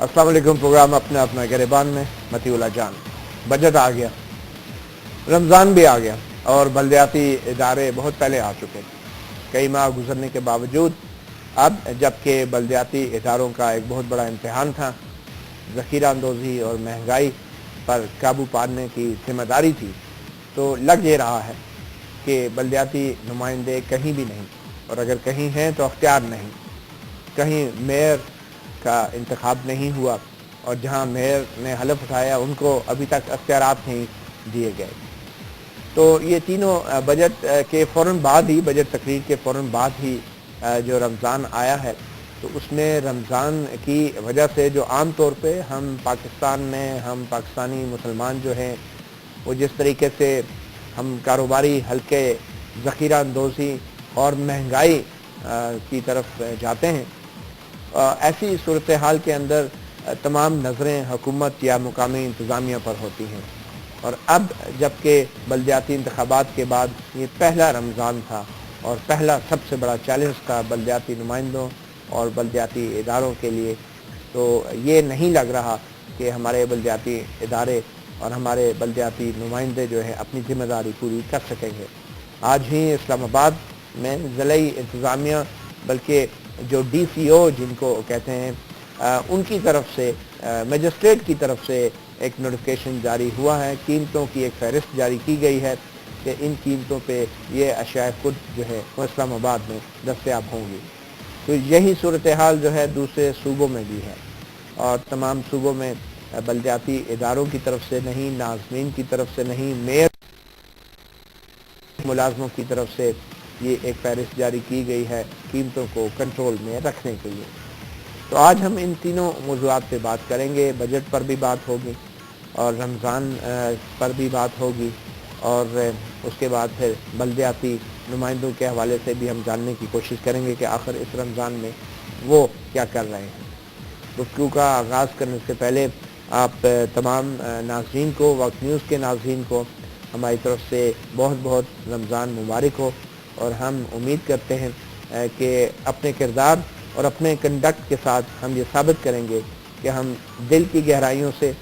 अस्सलाम वालेकुम। प्रोग्राम अपना अपना गिरबान में मतीउल्ला जान। बजट आ गया, रमज़ान भी आ गया और बल्दियाती इदारे बहुत पहले आ चुके थे। कई माह गुजरने के बावजूद अब जबकि बल्दियाती इदारों का एक बहुत बड़ा इम्तहान था, ज़ख़ीरा अंदोज़ी और महंगाई पर काबू पाने की जिम्मेदारी थी, तो लग ये रहा है कि बल्दियाती नुमाइंदे कहीं भी नहीं, और अगर कहीं हैं तो अख्तियार नहीं। कहीं मेयर का इंतखाब नहीं हुआ और जहां मेयर ने हलफ उठाया उनको अभी तक अख्तियारात नहीं दिए गए। तो ये तीनों बजट के फ़ौरन बाद ही, बजट तकरीर के फ़ौरन बाद ही जो रमज़ान आया है, तो उसमें रमज़ान की वजह से जो आम तौर पे हम पाकिस्तान में, हम पाकिस्तानी मुसलमान जो हैं, वो जिस तरीके से हम कारोबारी हल्के, ज़ख़ीरा अंदोज़ी और महंगाई की तरफ जाते हैं, ऐसी सूरत हाल के अंदर तमाम नज़रें हुकूमत या मुकामी इंतज़ामिया पर होती हैं। और अब जबकि बल्दियाती इंतखाबात के बाद ये पहला रमज़ान था और पहला सबसे बड़ा चैलेंज था बल्दियाती नुमाइंदों और बल्दियाती इदारों के लिए, तो ये नहीं लग रहा कि हमारे बल्दियाती इदारे और हमारे बल्दियाती नुमाइंदे जो हैं अपनी ज़िम्मेदारी पूरी कर सकेंगे। आज ही इस्लामाबाद में ज़िलाई इंतज़ामिया, बल्कि जो DCO जिनको कहते हैं, उनकी तरफ से, मजिस्ट्रेट की तरफ से एक नोटिफिकेशन जारी हुआ है। कीमतों की एक फहरिस्त जारी की गई है कि इन कीमतों पे ये अशिया खुद जो है वो इस्लामाबाद में दस्तयाब होंगी। तो यही सूरत हाल जो है दूसरे सूबों में भी है, और तमाम सूबों में बल्दियाती इदारों की तरफ से नहीं, नाज़मीन की तरफ से नहीं, मेयर मुलाजमों की तरफ से ये एक फहरिस्त जारी की गई है कीमतों को कंट्रोल में रखने के लिए। तो आज हम इन तीनों मौज़ूआत पे बात करेंगे। बजट पर भी बात होगी और रमज़ान पर भी बात होगी, और उसके बाद फिर बल्दियाती नुमाइंदों के हवाले से भी हम जानने की कोशिश करेंगे कि आखिर इस रमज़ान में वो क्या कर रहे हैं। गुफ्तगू का आगाज़ करने से पहले आप तमाम नाज़रीन को, वक्त न्यूज़ के नाज़रीन को हमारी तरफ से बहुत बहुत रमज़ान मुबारक हो, और हम उम्मीद करते हैं कि अपने किरदार और अपने कंडक्ट के साथ हम ये साबित करेंगे कि हम दिल की गहराइयों से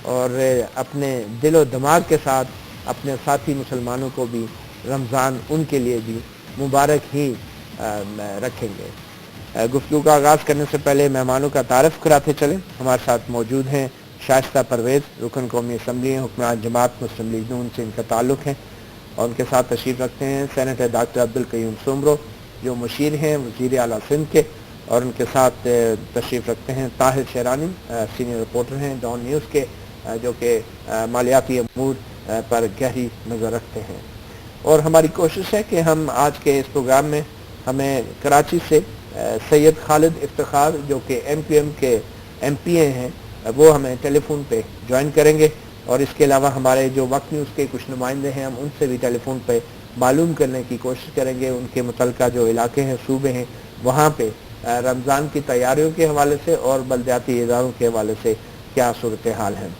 और अपने दिल और दिमाग के साथ अपने साथी मुसलमानों को भी रमज़ान उनके लिए भी मुबारक ही रखेंगे। गुफ्तगू का आगाज़ करने से पहले मेहमानों का तारफ़ कराते चलें। हमारे साथ मौजूद हैं शाइस्ता परवेज़, रुकन कौमी असम्बली हैं, हुक्मरान जमात मुस्लिम लीग नून से इनका ताल्लुक़ है, और उनके साथ तशरीफ़ रखते हैं सेनेटर डॉक्टर अब्दुल कयूम सुमरो जो मुशीर हैं वज़ीर आला सिंध के, और उनके साथ तशरीफ़ रखते हैं ताहिर शेरानी, सीनियर रिपोर्टर हैं डॉन न्यूज़ के, जो कि मालियाती अमूर पर गहरी नज़र रखते हैं। और हमारी कोशिश है कि हम आज के इस प्रोग्राम में हमें कराची से सैयद खालिद इफ्तिखार जो कि MQM के MPA हैं, वो हमें टेलीफोन पे ज्वाइन करेंगे, और इसके अलावा हमारे जो वक्त न्यूज़ के कुछ नुमाइंदे हैं हम उनसे भी टेलीफोन पे मालूम करने की कोशिश करेंगे उनके मुतल्लिका जो इलाके हैं, सूबे हैं, वहाँ पे रमज़ान की तैयारियों के हवाले से और बल्दियाती इदारों के हवाले से क्या सूरत हाल है।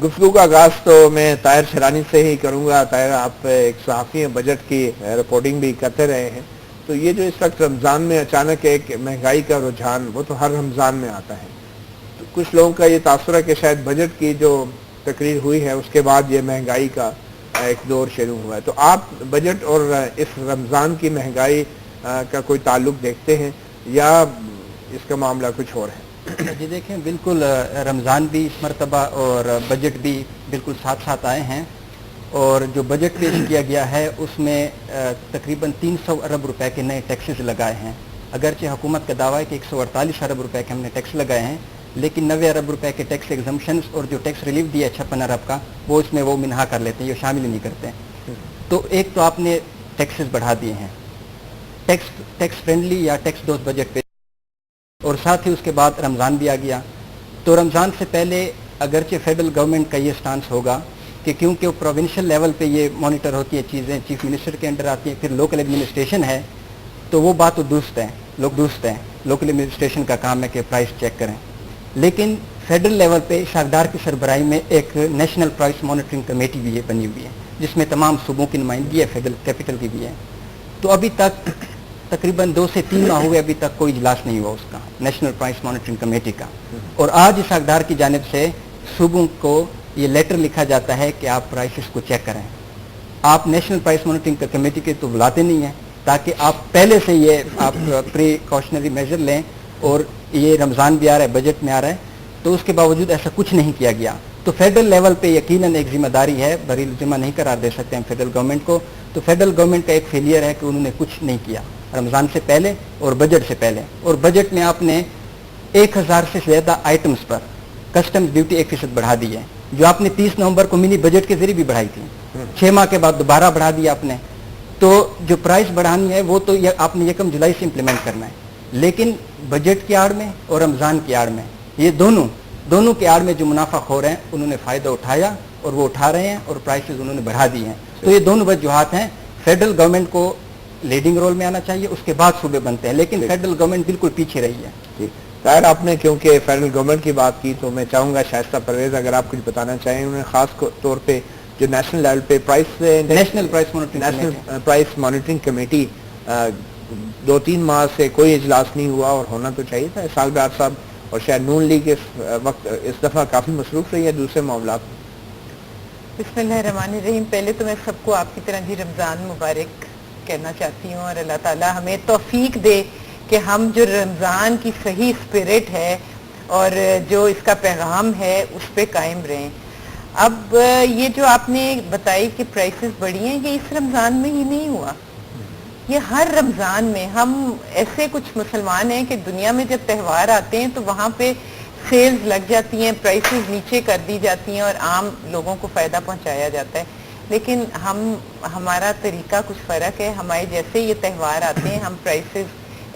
गुफ्तगू का आगाज़ तो मैं ताहिर शेरानी से ही करूँगा। ताहिर, आप एक सहाफ़ी हैं, बजट की रिपोर्टिंग भी करते रहे हैं, तो ये जो इस वक्त रमज़ान में अचानक एक महंगाई का रुझान, वो तो हर रमज़ान में आता है, तो कुछ लोगों का ये तासुर है कि शायद बजट की जो तकरीर हुई है उसके बाद ये महंगाई का एक दौर शुरू हुआ है। तो आप बजट और इस रमज़ान की महंगाई का कोई ताल्लुक़ देखते हैं या इसका मामला कुछ और है? जी देखें, बिल्कुल रमज़ान भी इस मरतबा और बजट भी बिल्कुल साथ साथ आए हैं, और जो बजट पेश किया गया है उसमें तकरीबन 300 अरब रुपए के नए टैक्सेस लगाए हैं। अगरचे हुकूमत का दावा है कि 148 अरब रुपए के हमने टैक्स लगाए हैं, लेकिन 90 अरब रुपए के टैक्स एग्जम्पशंस और जो टैक्स रिलीफ दिया है 56 अरब का, वो इसमें वो मिनहा कर लेते हैं, ये शामिल नहीं करते हैं। तो एक तो आपने टैक्सेस बढ़ा दिए हैं, टैक्स फ्रेंडली या टैक्स डोज बजट पे, और साथ ही उसके बाद रमज़ान भी आ गया। तो रमज़ान से पहले अगरचे फेडरल गवर्नमेंट का ये स्टांस होगा कि क्योंकि वो प्रोविंशियल लेवल पे ये मॉनिटर होती है चीज़ें, चीफ मिनिस्टर के अंडर आती हैं, फिर लोकल एडमिनिस्ट्रेशन है, तो वो बात तो दुरुस्त है, दुरुस्त हैं, लोकल एडमिनिस्ट्रेशन का काम है कि प्राइस चेक करें। लेकिन फेडरल लेवल पे शारदार की सरबराही में एक नेशनल प्राइस मॉनिटरिंग कमेटी भी बनी हुई है, जिसमें तमाम सूबों की नुमाइंदगी है, फेडरल कैपिटल की भी है। तो अभी तक तकरीबन 2 से 3 माह हुए अभी तक कोई इजलास नहीं हुआ उसका, नेशनल प्राइस मॉनिटरिंग कमेटी का। और आज इस अखदार की जानिब से सूबों को ये लेटर लिखा जाता है कि आप प्राइसेस को चेक करें। आप नेशनल प्राइस मॉनिटरिंग कमेटी के तो बुलाते नहीं हैं ताकि आप पहले से ये आप प्रिकॉशनरी मेजर लें, और ये रमज़ान भी आ रहा है, बजट में आ रहा है, तो उसके बावजूद ऐसा कुछ नहीं किया गया। तो फेडरल लेवल पे यकीनन एक जिम्मेदारी है, बरी जिम्मा नहीं करार दे सकते हैं फेडरल गवर्नमेंट को। तो फेडरल गवर्नमेंट का एक फेलियर है कि उन्होंने कुछ नहीं किया रमज़ान से पहले और बजट से पहले। और बजट में आपने 1000 से ज़्यादा आइटम्स पर कस्टम्स ड्यूटी 1% बढ़ा दी है, जो आपने 30 नवंबर को मिनी बजट के जरिए भी बढ़ाई थी। 6 माह के बाद दोबारा बढ़ा दी आपने। तो जो प्राइस बढ़ानी है वो तो आपने 1 जुलाई से इम्प्लीमेंट करना है, लेकिन बजट की आड़ में और रमज़ान की आड़ में, ये दोनों के आड़ में जो मुनाफा खो रहे हैं उन्होंने फ़ायदा उठाया और वो उठा रहे हैं, और प्राइसेस उन्होंने बढ़ा दी हैं। तो ये दोनों वजूहात हैं। फेडरल गवर्नमेंट को लीडिंग रोल में आना चाहिए, उसके बाद सूबे बनते हैं, लेकिन फेडरल गवर्नमेंट बिल्कुल पीछे रही है। ताहिर, आपने क्योंकि फेडरल गवर्नमेंट की बात की तो मैं चाहूँगा शाइस्ता परवेज़ अगर आप कुछ बताना चाहें। उन्होंने ख़ास तौर पे जो नेशनल लेवल पे नेशनल प्राइस मॉनिटरिंग कमेटी 2-3 माह से कोई इजलास नहीं हुआ, और होना तो चाहिए था। साल ब्यार साहब और शायद नून लीग इस वक्त इस दफ़ा काफ़ी मसरूफ़ रही है दूसरे मामलात। बिस्मिल्लाहिर्रहमानिर्रहीम। पहले तो मैं सबको आपकी तरह जी रमज़ान मुबारक कहना चाहती हूँ, और अल्लाह ताला हमें तौफीक दे कि हम जो रमज़ान की सही स्पिरिट है और जो इसका पैगाम है उस पर कायम रहें। अब ये जो आपने बताई कि प्राइसेस बढ़ी हैं, ये इस रमज़ान में ही नहीं हुआ, ये हर रमज़ान में। हम ऐसे कुछ मुसलमान हैं कि दुनिया में जब त्यौहार आते हैं तो वहाँ पे सेल्स लग जाती हैं, प्राइसेस नीचे कर दी जाती हैं और आम लोगों को फ़ायदा पहुँचाया जाता है। लेकिन हमारा तरीका कुछ फ़र्क है। हमारे जैसे ये त्यौहार आते हैं हम प्राइसेस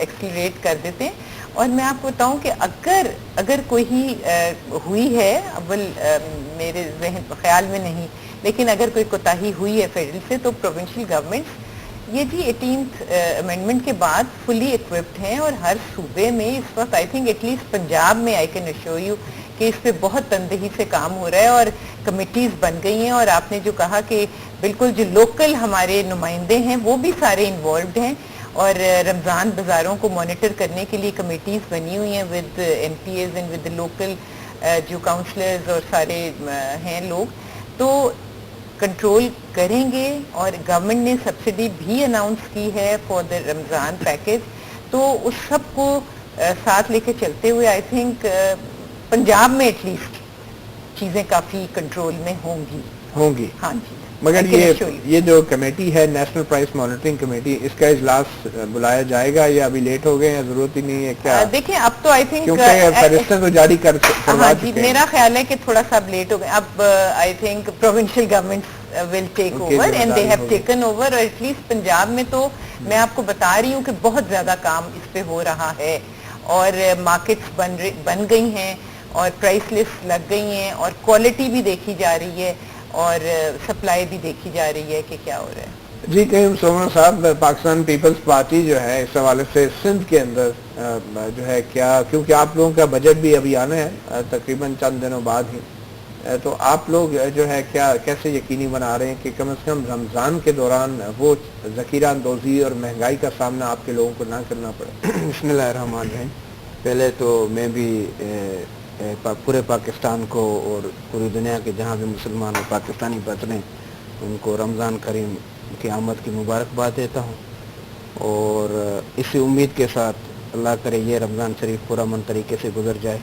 एक्सीलरेट कर देते हैं। और मैं आपको बताऊं कि अगर कोई हुई है, अव्वल मेरे ख्याल में नहीं, लेकिन अगर कोई कोताही हुई है फेडरल से तो प्रोविंशियल गवर्नमेंट्स ये जी 18th अमेंडमेंट के बाद फुली इक्विप्ड हैं, और हर सूबे में इस वक्त आई थिंक एटलीस्ट पंजाब में आई कैन अश्योर यू कि इस पे बहुत तंदही से काम हो रहा है और कमिटीज़ बन गई हैं। और आपने जो कहा कि बिल्कुल जो लोकल हमारे नुमाइंदे हैं वो भी सारे इन्वॉल्व हैं, और रमज़ान बाज़ारों को मॉनिटर करने के लिए कमेटीज़ बनी हुई हैं with MPAs and with local जो काउंसलर्स और सारे हैं लोग, तो कंट्रोल करेंगे। और गवर्नमेंट ने सब्सिडी भी अनाउंस की है फॉर द रमज़ान पैकेज, तो उस सब को साथ लेके चलते हुए आई थिंक पंजाब में एटलीस्ट चीज़ें काफ़ी कंट्रोल में होंगी। हाँ जी। मगर ये जो कमेटी है नेशनल प्राइस मॉनिटरिंग कमेटी, इसका इजलास बुलाया जाएगा या अभी लेट हो गए या जरूरत ही नहीं है क्या? देखिए अब तो आई थिंक फरिश्ता तो जारी करवा चुके हैं। मेरा ख्याल है कि थोड़ा सा लेट हो गए। अब I think provincial governments will take over and they have taken over. और एटलीस्ट पंजाब में तो मैं आपको बता रही हूँ कि बहुत ज्यादा काम इस पे हो रहा है, और मार्केट्स बन गई हैं और प्राइस लिस्ट लग गई हैं, और क्वालिटी भी देखी जा रही है और सप्लाई भी देखी जा रही है कि क्या हो रहा है। जी कहीं सोमन साहब, पाकिस्तान पीपल्स पार्टी जो है इस हवाले से सिंध के अंदर जो है क्या, क्योंकि आप लोगों का बजट भी अभी आना है तकरीबन चंद दिनों बाद ही, तो आप लोग जो है क्या कैसे यकीनी बना रहे हैं कि कम से कम रमज़ान के दौरान वो ज़ख़ीरा अंदोज़ी और महंगाई का सामना आपके लोगों को ना करना पड़े? बिस्मिल्लाहिर्रहमानिर्रहीम। पहले तो मैं भी पूरे पाकिस्तान को और पूरी दुनिया के जहाँ भी मुसलमान और पाकिस्तानी बसते हैं उनको रमज़ान करीम की आमद की मुबारकबाद देता हूँ, और इसी उम्मीद के साथ अल्लाह करे ये रमज़ान शरीफ पुरअमन तरीके से गुजर जाए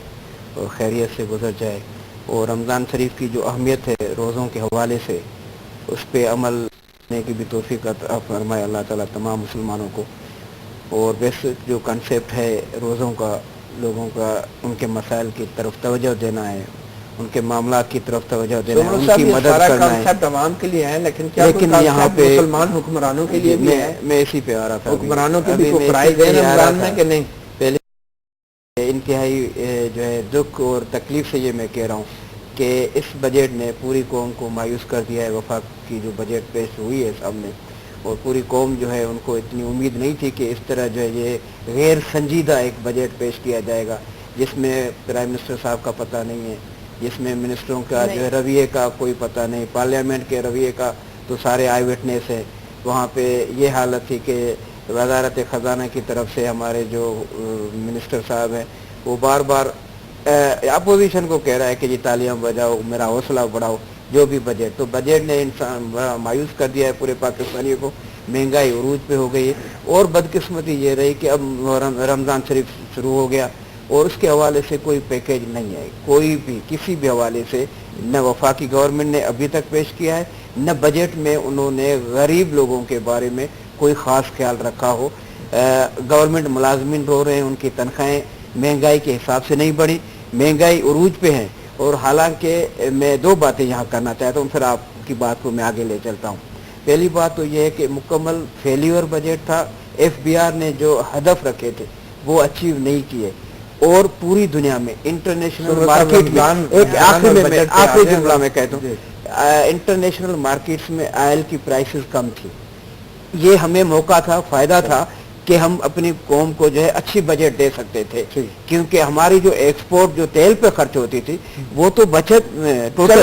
और खैरियत से गुजर जाए, और रमज़ान शरीफ की जो अहमियत है रोज़ों के हवाले से उस पर अमल करने की भी तौफीक अता फरमाए अल्लाह ताला तमाम मुसलमानों को। और बेसिक जो कंसेप्ट है रोज़ों का, लोगों का उनके मसाइल की तरफ तवज्जो देना है, उनके मामलात की तरफ तवज्जो देना है, उनकी मदद करना है। तमाम के लिए है, लेकिन यहाँ पे मुसलमान हुक्मरानों के लिए भी है। मैं इसी पे आ रहा था, हुक्मरानों के भी प्राइस है रमज़ान में कि नहीं? पहले इंतहाई जो है दुख और तकलीफ से ये मैं कह रहा हूँ कि इस बजट ने पूरी कौम को मायूस कर दिया है। वफाक की जो बजट पेश हुई है सामने, और पूरी कौम जो है उनको इतनी उम्मीद नहीं थी कि इस तरह जो है ये गैर संजीदा एक बजट पेश किया जाएगा जिसमें प्राइम मिनिस्टर साहब का पता नहीं है, जिसमें मिनिस्टरों का जो है रवैये का कोई पता नहीं, पार्लियामेंट के रवैये का तो सारे आई विटनेस है। वहाँ पे ये हालत थी कि وزارت خزانہ کی طرف سے ہمارے جو منسٹر صاحب ہیں وہ بار بار اپوزیشن کو کہہ رہا ہے کہ جی تالیاں بجاؤ، میرا حوصلہ بڑھاؤ، جو بھی بجٹ، تو بجٹ نے انسان بڑا مایوس کر دیا ہے پورے پاکستانیوں کو، مہنگائی عروج پہ ہو گئی ہے، اور بدقسمتی یہ رہی کہ اب رمضان شریف شروع ہو گیا اور اس کے حوالے سے کوئی پیکیج نہیں ہے، کوئی بھی کسی بھی حوالے سے نہ وفاقی گورنمنٹ نے ابھی تک پیش کیا ہے، نہ بجٹ میں انہوں نے غریب لوگوں کے بارے میں کوئی خاص خیال رکھا ہو۔ گورنمنٹ ملازمین رو رہے ہیں، ان کی تنخواہیں مہنگائی کے حساب سے نہیں بڑھی، مہنگائی عروج پہ ہیں، اور حالانکہ میں دو باتیں یہاں کرنا چاہتا ہوں، پھر آپ کی بات کو میں آگے لے چلتا ہوں۔ پہلی بات تو یہ ہے کہ مکمل فیلیور بجٹ تھا، ایف بی آر نے جو ہدف رکھے تھے وہ اچیو نہیں کیے، اور پوری دنیا میں انٹرنیشنل مارکیٹ میں ایک آخری جملہ میں کہتا ہوں، انٹرنیشنل مارکیٹس میں آئل کی پرائسز کم تھی، یہ ہمیں موقع تھا، فائدہ تھا کہ ہم اپنی قوم کو جو ہے اچھی بجٹ دے سکتے تھے، کیونکہ ہماری جو ایکسپورٹ جو تیل پہ خرچ ہوتی تھی وہ تو بچت ٹوٹل،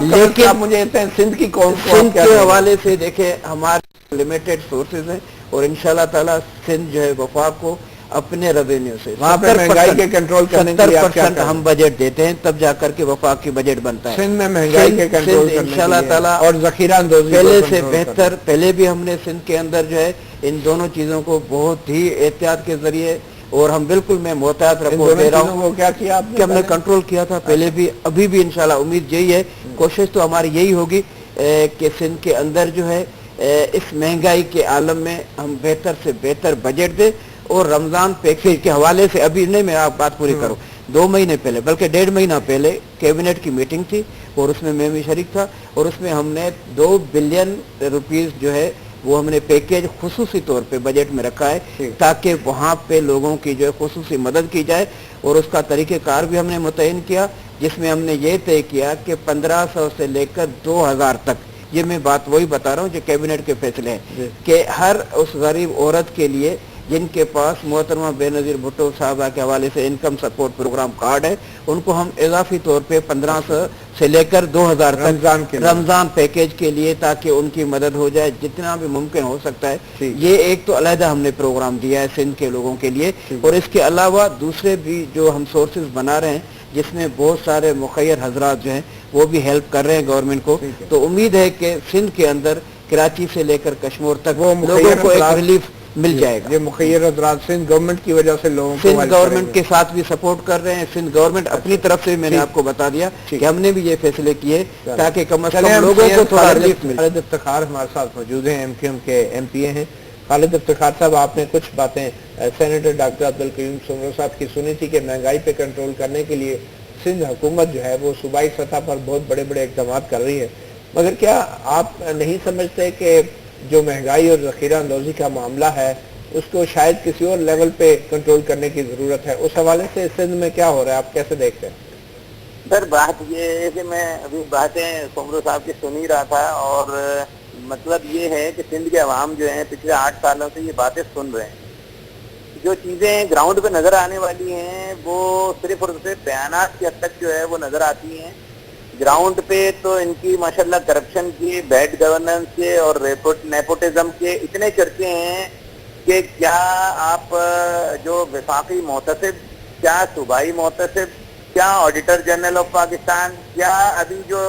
لیکن مجھے سندھ کی قوم سندھ کے حوالے سے دیکھیں ہمارے لمیٹڈ سورسز ہیں، اور انشاءاللہ تعالیٰ سندھ جو ہے وفاق کو اپنے ریونیو سے وہاں پہ مہنگائی کے کنٹرول کرنے کے لیے 70% ہم بجٹ دیتے ہیں، تب جا کر کے وفاق کی بجٹ بنتا ہے۔ سندھ میں مہنگائی کے کنٹرول کرنے انشاءاللہ تعالیٰ اور ذخیرہ اندوزی پہلے سے بہتر، پہلے بھی ہم نے سندھ کے اندر جو ہے ان دونوں چیزوں کو بہت ہی احتیاط کے ذریعے، اور ہم بالکل میں محتاط رپورٹ دے رہا ہوں کیا کیا کہ ہم نے کنٹرول کیا تھا پہلے بھی، ابھی بھی انشاءاللہ امید یہی ہے، کوشش تو ہماری یہی ہوگی کہ سندھ کے اندر جو ہے اس مہنگائی کے عالم میں ہم بہتر سے بہتر بجٹ دیں، اور رمضان پیکیج کے حوالے سے ابھی نہیں، میں آپ بات پوری کروں، 2 مہینے پہلے بلکہ 1.5 مہینہ پہلے کیبنٹ کی میٹنگ تھی، اور اس میں بھی شریک تھا، اور اس میں ہم نے 2 بلین روپیز جو ہے وہ ہم نے پیکیج خصوصی طور پہ بجٹ میں رکھا ہے، تاکہ وہاں پہ لوگوں کی جو ہے خصوصی مدد کی جائے، اور اس کا طریقہ کار بھی ہم نے متعین کیا، جس میں ہم نے یہ طے کیا کہ 1500 سے لے کر 2000 تک، یہ میں بات وہی بتا رہا ہوں جو کیبنٹ کے فیصلے ہیں، کہ ہر اس غریب عورت کے لیے جن کے پاس محترمہ بے نظیر بھٹو صاحبہ کے حوالے سے انکم سپورٹ پروگرام کارڈ ہے، ان کو ہم اضافی طور پہ 1500 سے لے کر 2000 تک رمضان پیکیج کے لیے، تاکہ ان کی مدد ہو جائے جتنا بھی ممکن ہو سکتا ہے۔ یہ ایک تو علیحدہ ہم نے پروگرام دیا ہے سندھ کے لوگوں کے لیے، اور اس کے علاوہ دوسرے بھی جو ہم سورسز بنا رہے ہیں، جس میں بہت سارے مخیر حضرات جو ہیں وہ بھی ہیلپ کر رہے ہیں گورنمنٹ کو، تو امید ہے کہ سندھ کے اندر کراچی سے لے کر کشمیر تک لوگوں کو ایک ریلیف مل جائے گا۔ یہ مخیر حضرات سندھ گورنمنٹ کی وجہ سے لوگوں کو سندھ گورنمنٹ کے ساتھ بھی سپورٹ کر رہے ہیں، سندھ گورنمنٹ اپنی طرف سے، میں نے آپ کو بتا دیا کہ ہم نے بھی یہ فیصلے کیے تاکہ کم از کم لوگوں کو تھوڑا ریلیف ملے۔ خالد افتخار ہمارے ساتھ موجود ہیں، ایم کیو ایم کے ایم پی اے ہیں۔ خالد افتخار صاحب، آپ نے کچھ باتیں سینیٹر ڈاکٹر عبدالقیوم سمرو صاحب کی سنی تھی کہ مہنگائی پہ کنٹرول کرنے کے لیے سندھ حکومت جو ہے وہ صوبائی سطح پر بہت بڑے بڑے اقدامات کر رہی ہے، مگر کیا آپ نہیں سمجھتے کہ جو مہنگائی اور ذخیرہ اندوزی کا معاملہ ہے اس کو شاید کسی اور لیول پہ کنٹرول کرنے کی ضرورت ہے؟ اس حوالے سے سندھ میں کیا ہو رہا ہے، آپ کیسے دیکھتے ہیں؟ سر بات یہ ہے کہ میں ابھی باتیں سمرو صاحب کی سن ہی رہا تھا، اور مطلب یہ ہے کہ سندھ کے عوام جو ہیں پچھلے 8 سالوں سے یہ باتیں سن رہے ہیں، جو چیزیں گراؤنڈ پہ نظر آنے والی ہیں وہ صرف اور صرف بیانات کی حد تک جو ہے وہ نظر آتی ہیں۔ گراؤنڈ پہ تو ان کی ماشاءاللہ کرپشن کی، بیڈ گورننس کے اور نیپوٹزم کے اتنے چرچے ہیں کہ کیا آپ جو وفاقی محتسب، کیا صوبائی محتسب، کیا آڈیٹر جنرل آف پاکستان، کیا ابھی جو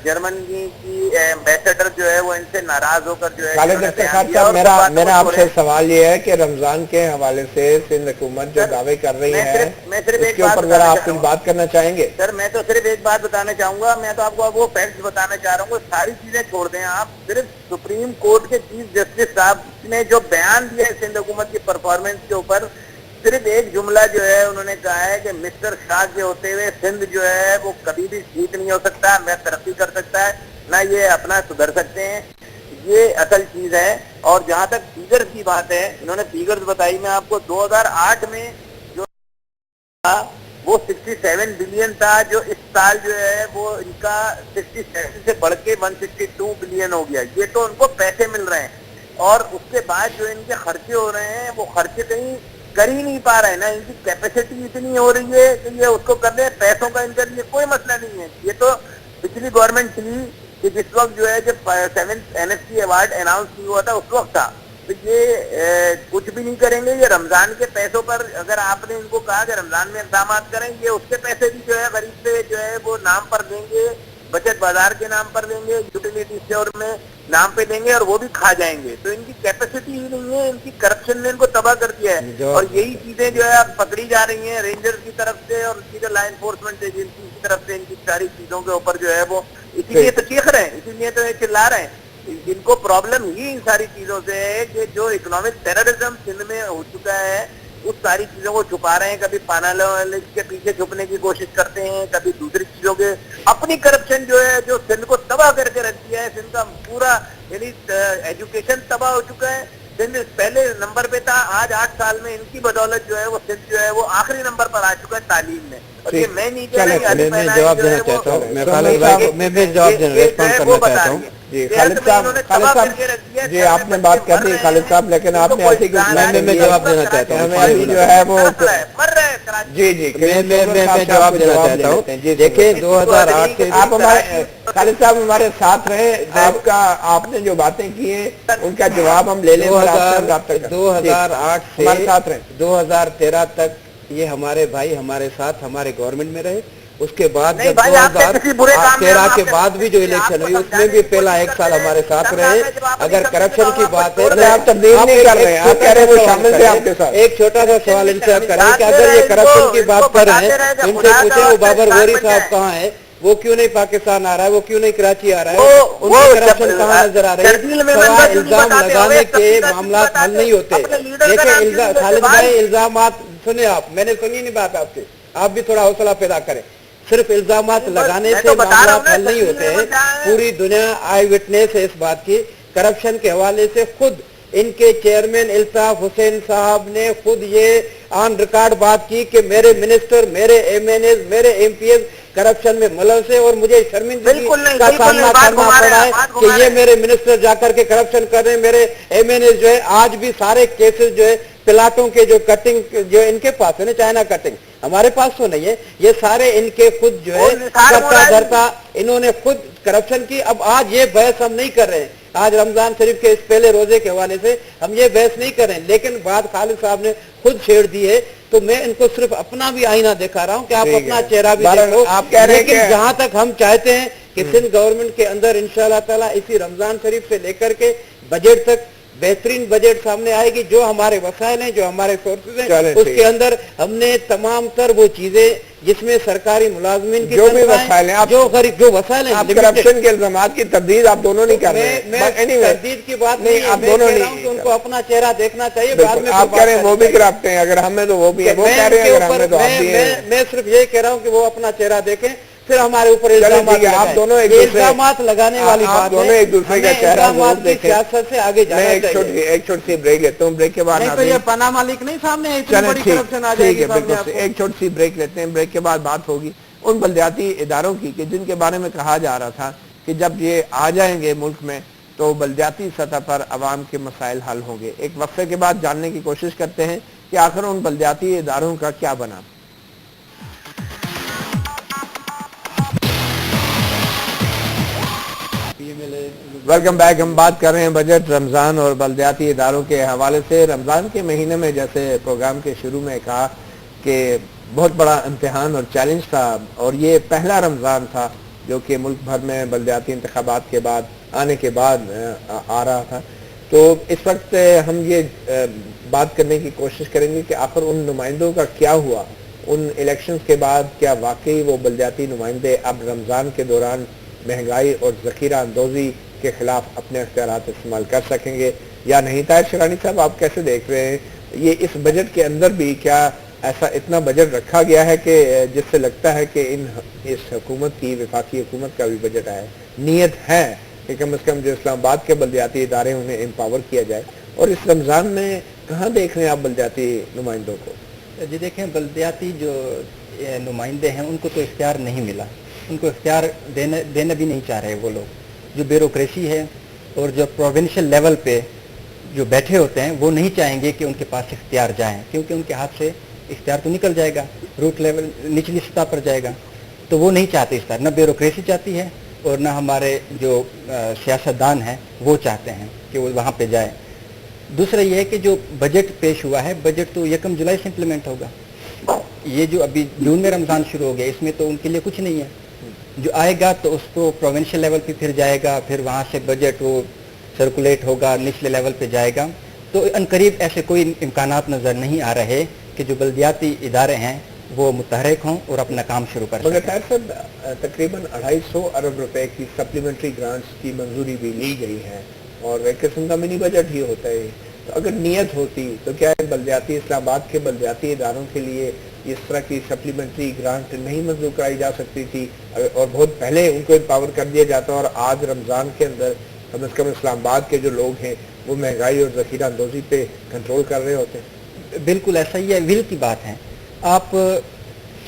جرمنی کی ایمبیسڈر جو ہے وہ ان سے ناراض ہو کر جو ہے خالد افتخار صاحب، میرا آپ سے سوال یہ ہے کہ رمضان کے حوالے سے سندھ حکومت جو دعوے کر رہی ہے اس کے اوپر ذرا آپ کچھ بات کرنا چاہیں گے؟ سر میں تو صرف ایک بات بتانا چاہوں گا، میں تو آپ کو وہ فیکٹس بتانا چاہ رہا ہوں، ساری چیزیں چھوڑ دیں آپ، صرف سپریم کورٹ کے چیف جسٹس صاحب نے جو بیان دیا ہے سندھ حکومت کی پرفارمنس کے اوپر، صرف ایک جملہ جو ہے انہوں نے کہا ہے کہ مسٹر شاہ کے ہوتے ہوئے سندھ جو ہے وہ کبھی بھی ٹھیک نہیں ہو سکتا، نہ ترقی کر سکتا ہے، نہ یہ اپنا سدھر سکتے ہیں، یہ اصل چیز ہے۔ اور جہاں تک فیگرز کی بات ہے، انہوں نے فیگرز بتائی، میں آپ کو 2008 میں جو تھا وہ 67 بلین تھا، جو اس سال جو ہے وہ ان کا 67 سے بڑھ کے 162 بلین ہو گیا، یہ تو ان کو پیسے مل رہے ہیں، اور اس کے بعد جو ان کے خرچے ہو رہے ہیں وہ خرچے کہیں کر ہی نہیں پا رہے ہیں، نا ان کی کیپیسٹی اتنی ہو رہی ہے کہ یہ اس کو کر دیں، پیسوں کا ان کے لیے کوئی مسئلہ نہیں ہے۔ یہ تو پچھلی گورنمنٹ تھی کہ جس وقت جو ہے جب 7th NSC ایوارڈ اناؤنس ہوا تھا اس وقت تھا तो ये कुछ भी नहीं करेंगे। ये रमजान के पैसों पर अगर आपने इनको कहा कि रमजान में इक़दाम करें, ये उसके पैसे भी जो है गरीब से जो है वो नाम पर देंगे, बचत बाजार के नाम पर देंगे, यूटिलिटी स्टोर में नाम पे देंगे और वो भी खा जाएंगे। तो इनकी कैपेसिटी ही नहीं है, इनकी करप्शन ने इनको तबाह कर दिया है। और यही चीजें जो है अब पकड़ी जा रही हैं रेंजर्स की तरफ से और सीधे लॉ एनफोर्समेंट एजेंसी की तरफ से। इनकी सारी चीजों के ऊपर जो है वो इसीलिए तो चीख रहे हैं, इसीलिए तो चिल्ला रहे हैं। इनको प्रॉब्लम ही इन सारी चीजों से है कि जो इकोनॉमिक टेररिज्म सिंध में हो चुका है उस सारी चीजों को छुपा रहे हैं। कभी पैनल के पीछे छुपने की कोशिश करते हैं, कभी दूसरी चीजों के अपनी करप्शन जो है जो सिंध को तबाह करके रख दिया है। सिंध का पूरा यानी एजुकेशन तबाह हो चुका है। सिंध पहले नंबर पे था, आज 8 साल में इनकी बदौलत जो है वो सिंध जो है वो आखिरी नंबर पर आ चुका है तालीम में। और ये मैं नहीं कह रही, मैं जवाब देना चाहता हूँ, मैं खालिद साहब मैं जवाब रेस्पॉन्ड करना चाहता हूँ। जी खालिद साहब जी आपने बात कर दी खालिद साहब, लेकिन आपने ऐसी कुछ मैं जवाब देना चाहता हूँ। हमें अभी जो है वो जी जी मैं जवाब देना चाहता हूँ। देखिए 2008 से आप हमारे खालिद साहब हमारे साथ रहे, आपका आपने जो बातें की हैं उनका जवाब हम ले लें। 2008 से हमारे साथ रहे, 2013 तक ये हमारे भाई हमारे साथ हमारे गवर्नमेंट में रहे। उसके बाद जब 2013 के बाद भी जो इलेक्शन हुई उसमें भी पहला 1 साल हमारे साथ रहे। अगर करप्शन की बात है आप तब्दील नहीं कर रहे हैं, आप कह रहे हैं वो शामिल थे आपके साथ। एक छोटा सा सवाल इनसे आप करें कि अगर ये करप्शन की बात कर रहे हैं, इनसे पूछे वो बाबर गोरी साहब कहाँ है, वो क्यों नहीं पाकिस्तान आ रहा है, वो क्यों नहीं कराची आ रहा है, उनकी करप्शन कहाँ नजर आ रही है। इल्जाम लगाने के मामला हल नहीं होते। देखिए खालिद भाई इल्जाम सुने आप, मैंने सुनी नहीं बात आपसे, आप भी थोड़ा हौसला पैदा करें। सिर्फ इल्जामात लगाने से मामला हल नहीं होते हैं। पूरी दुनिया आई विटनेस है इस बात की। करप्शन के हवाले से खुद इनके चेयरमैन इल्ताफ हुसैन साहब ने खुद ये ऑन रिकॉर्ड बात की कि मेरे मिनिस्टर, मेरे एमएनएस, मेरे एमपीएस करप्शन में मुलव्वस है और मुझे शर्मिंदगी का सामना करना पड़ा है कि ये मेरे मिनिस्टर जाकर के करप्शन कर रहे हैं। मेरे एमएनएस जो है आज भी सारे केसेस जो है प्लाटों के जो कटिंग जो इनके पास है ना, चाइना कटिंग, हमारे पास तो नहीं है, ये सारे इनके खुद जो है करता धरता इन्होंने खुद करप्शन की। अब आज ये बहस हम नहीं कर रहे हैं, आज रमजान शरीफ के इस पहले रोजे के हवाले से हम ये बहस नहीं कर रहे हैं, लेकिन बात खालिद साहब ने खुद छेड़ दी है। तो मैं इनको सिर्फ अपना भी आईना दिखा रहा हूँ कि आप अपना चेहरा भी देखो। आप कह रहे हैं लेकिन जहां तक हम चाहते हैं कि सिंध गवर्नमेंट के अंदर इंशाअल्लाह ताला इसी रमजान शरीफ से लेकर के बजट तक बेहतरीन बजट सामने आएगी। जो हमारे वसाइल हैं, जो हमारे सोर्सेज हैं, उसके अंदर हमने तमाम तर वो चीजें जिसमें सरकारी मुलाजमीन की जो भी वसाइल हैं, जो गरीब जो वसाइल हैं, करप्शन के इल्जामात की तब्दील आप दोनों नहीं कर रहे हैं। तब्दील की बात नहीं, आप दोनों नहीं, उनको अपना चेहरा देखना चाहिए। बाद में आप कह रहे हैं वो भी करप्ट हैं, अगर हमें तो वो भी है, वो कह रहे हैं अगर हमें तो आप भी हैं। मैं सिर्फ ये कह रहा हूँ कि वो अपना चेहरा देखें, फिर हमारे ऊपर आप दोनों इल्जामात लगाने वाली बात दोनों एक दूसरे का चेहरा सियासत से आगे जाना चाहिए। एक छोटी सी ब्रेक लेते हूँ, ब्रेक के बाद तो ये पनामा लीक नहीं सामने है, ठीक है बिल्कुल, एक छोटी सी ब्रेक लेते हैं। ब्रेक के बाद बात होगी उन बल्दियाती इदारों की कि जिनके बारे में कहा जा रहा था कि जब ये आ जाएंगे मुल्क में तो बल्दियाती सतह पर अवाम के मसाइल हल होंगे। एक वक्फे के बाद जानने की कोशिश करते हैं कि आखिर उन बल्दियाती इदारों का क्या बना। Welcome back. हम बात कर रहे हैं बजट, रमज़ान और बल्दियाती इदारों के हवाले से। रमज़ान के महीने में जैसे प्रोग्राम के शुरू में कहा कि बहुत बड़ा इम्तिहान और चैलेंज था और ये पहला रमज़ान था जो कि मुल्क भर में बल्दियाती इंतखाबात के बाद आने के बाद आ रहा था। तो इस वक्त हम ये बात करने की कोशिश करेंगे कि आखिर उन नुमाइंदों का क्या हुआ उन इलेक्शंस के बाद। क्या वाकई वो बल्दियाती नुमाइंदे अब रमज़ान के दौरान महंगाई और ज़ख़ीरा अंदोज़ी के खिलाफ अपने अख्तियारात इस्तेमाल कर सकेंगे या नहीं। ताहिर शिरानी साहब, आप कैसे देख रहे हैं ये इस बजट के अंदर भी क्या ऐसा इतना बजट रखा गया है कि जिससे लगता है कि इस हुकूमत की, वफाकी हुकूमत का भी बजट है, नीयत है कि कम से कम जो इस्लामाबाद के बल्दियाती इदारे उन्हें एम्पावर किया जाए। और इस रमज़ान में कहाँ देख रहे हैं आप बल्दियाती नुमाइंदों को? जी देखें, बल्दियाती जो नुमाइंदे हैं उनको तो इख्तियार नहीं मिला, उनको इख्तियार देना भी नहीं चाह रहे वो लोग। जो ब्यूरोक्रेसी है और जो प्रोविंशियल लेवल पे जो बैठे होते हैं वो नहीं चाहेंगे कि उनके पास इख्तियार जाएं, क्योंकि उनके हाथ से इख्तियार तो निकल जाएगा, रूट लेवल निचली सतह पर जाएगा। तो वो नहीं चाहते इख्तियार, न ब्यूरोक्रेसी चाहती है और न हमारे जो सियासतदान हैं वो चाहते हैं कि वो वहाँ पे जाए। दूसरा ये है कि जो बजट पेश हुआ है, बजट तो 1 जुलाई से इम्प्लीमेंट होगा। ये जो अभी जून में रमज़ान शुरू हो गया, इसमें तो उनके लिए कुछ नहीं है। जो आएगा तो उसको प्रोविंशियल लेवल पे फिर जाएगा, फिर वहाँ से बजट वो सर्कुलेट होगा, निचले लेवल पे जाएगा। तो अनकरीब ऐसे कोई इम्कानात नज़र नहीं आ रहे कि जो बल्दियाती इदारे हैं वो मुतहरिक हों और अपना काम शुरू कर मगर सकें। ताहिर साहब, तकरीबन 250 अरब रुपए की सप्लीमेंट्री ग्रांट्स की मंजूरी भी ली गई है और एक किस्म का मिनी बजट ही होता है। तो अगर नीयत होती तो क्या बल्दियाती इस्लामाबाद के बल्दियाती इदारों के लिए इस तरह की सप्लीमेंट्री ग्रांट नहीं मंजूर कराई जा सकती थी और बहुत पहले उनको एम्पावर कर दिया जाता और आज रमज़ान के अंदर कम से कम इस्लामाबाद के जो लोग हैं वो महंगाई और ज़ख़ीरा अंदोज़ी पे कंट्रोल कर रहे होते हैं। बिल्कुल ऐसा ही है, विल की बात है। आप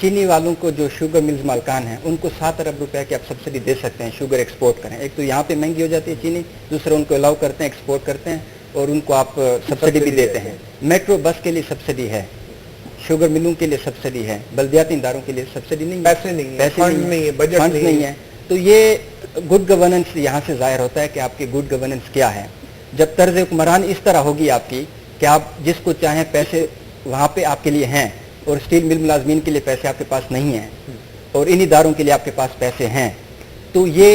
चीनी वालों को जो शुगर मिल्स मालकान हैं उनको 7 अरब रुपए की आप सब्सिडी दे सकते हैं, शुगर एक्सपोर्ट करें। एक तो यहाँ पे महंगी हो जाती है चीनी, दूसरा उनको अलाउ करते हैं, एक्सपोर्ट करते हैं और उनको आप सब्सिडी भी देते हैं। मेट्रो बस के लिए सब्सिडी है, शुगर मिलों के लिए सब्सिडी है, बल्दियाती इदारों के लिए सब्सिडी नहीं है, पैसे नहीं है, फंड नहीं है, बजट नहीं है। तो ये गुड गवर्नेंस यहाँ से जाहिर होता है कि आपकी गुड गवर्नेंस क्या है। जब तर्ज हुक्मरान इस तरह होगी आपकी कि आप जिसको चाहें पैसे वहाँ पे आपके लिए हैं और स्टील मिल मुलाजमीन के लिए पैसे आपके पास नहीं हैं और इन इदारों के लिए आपके पास पैसे हैं, तो ये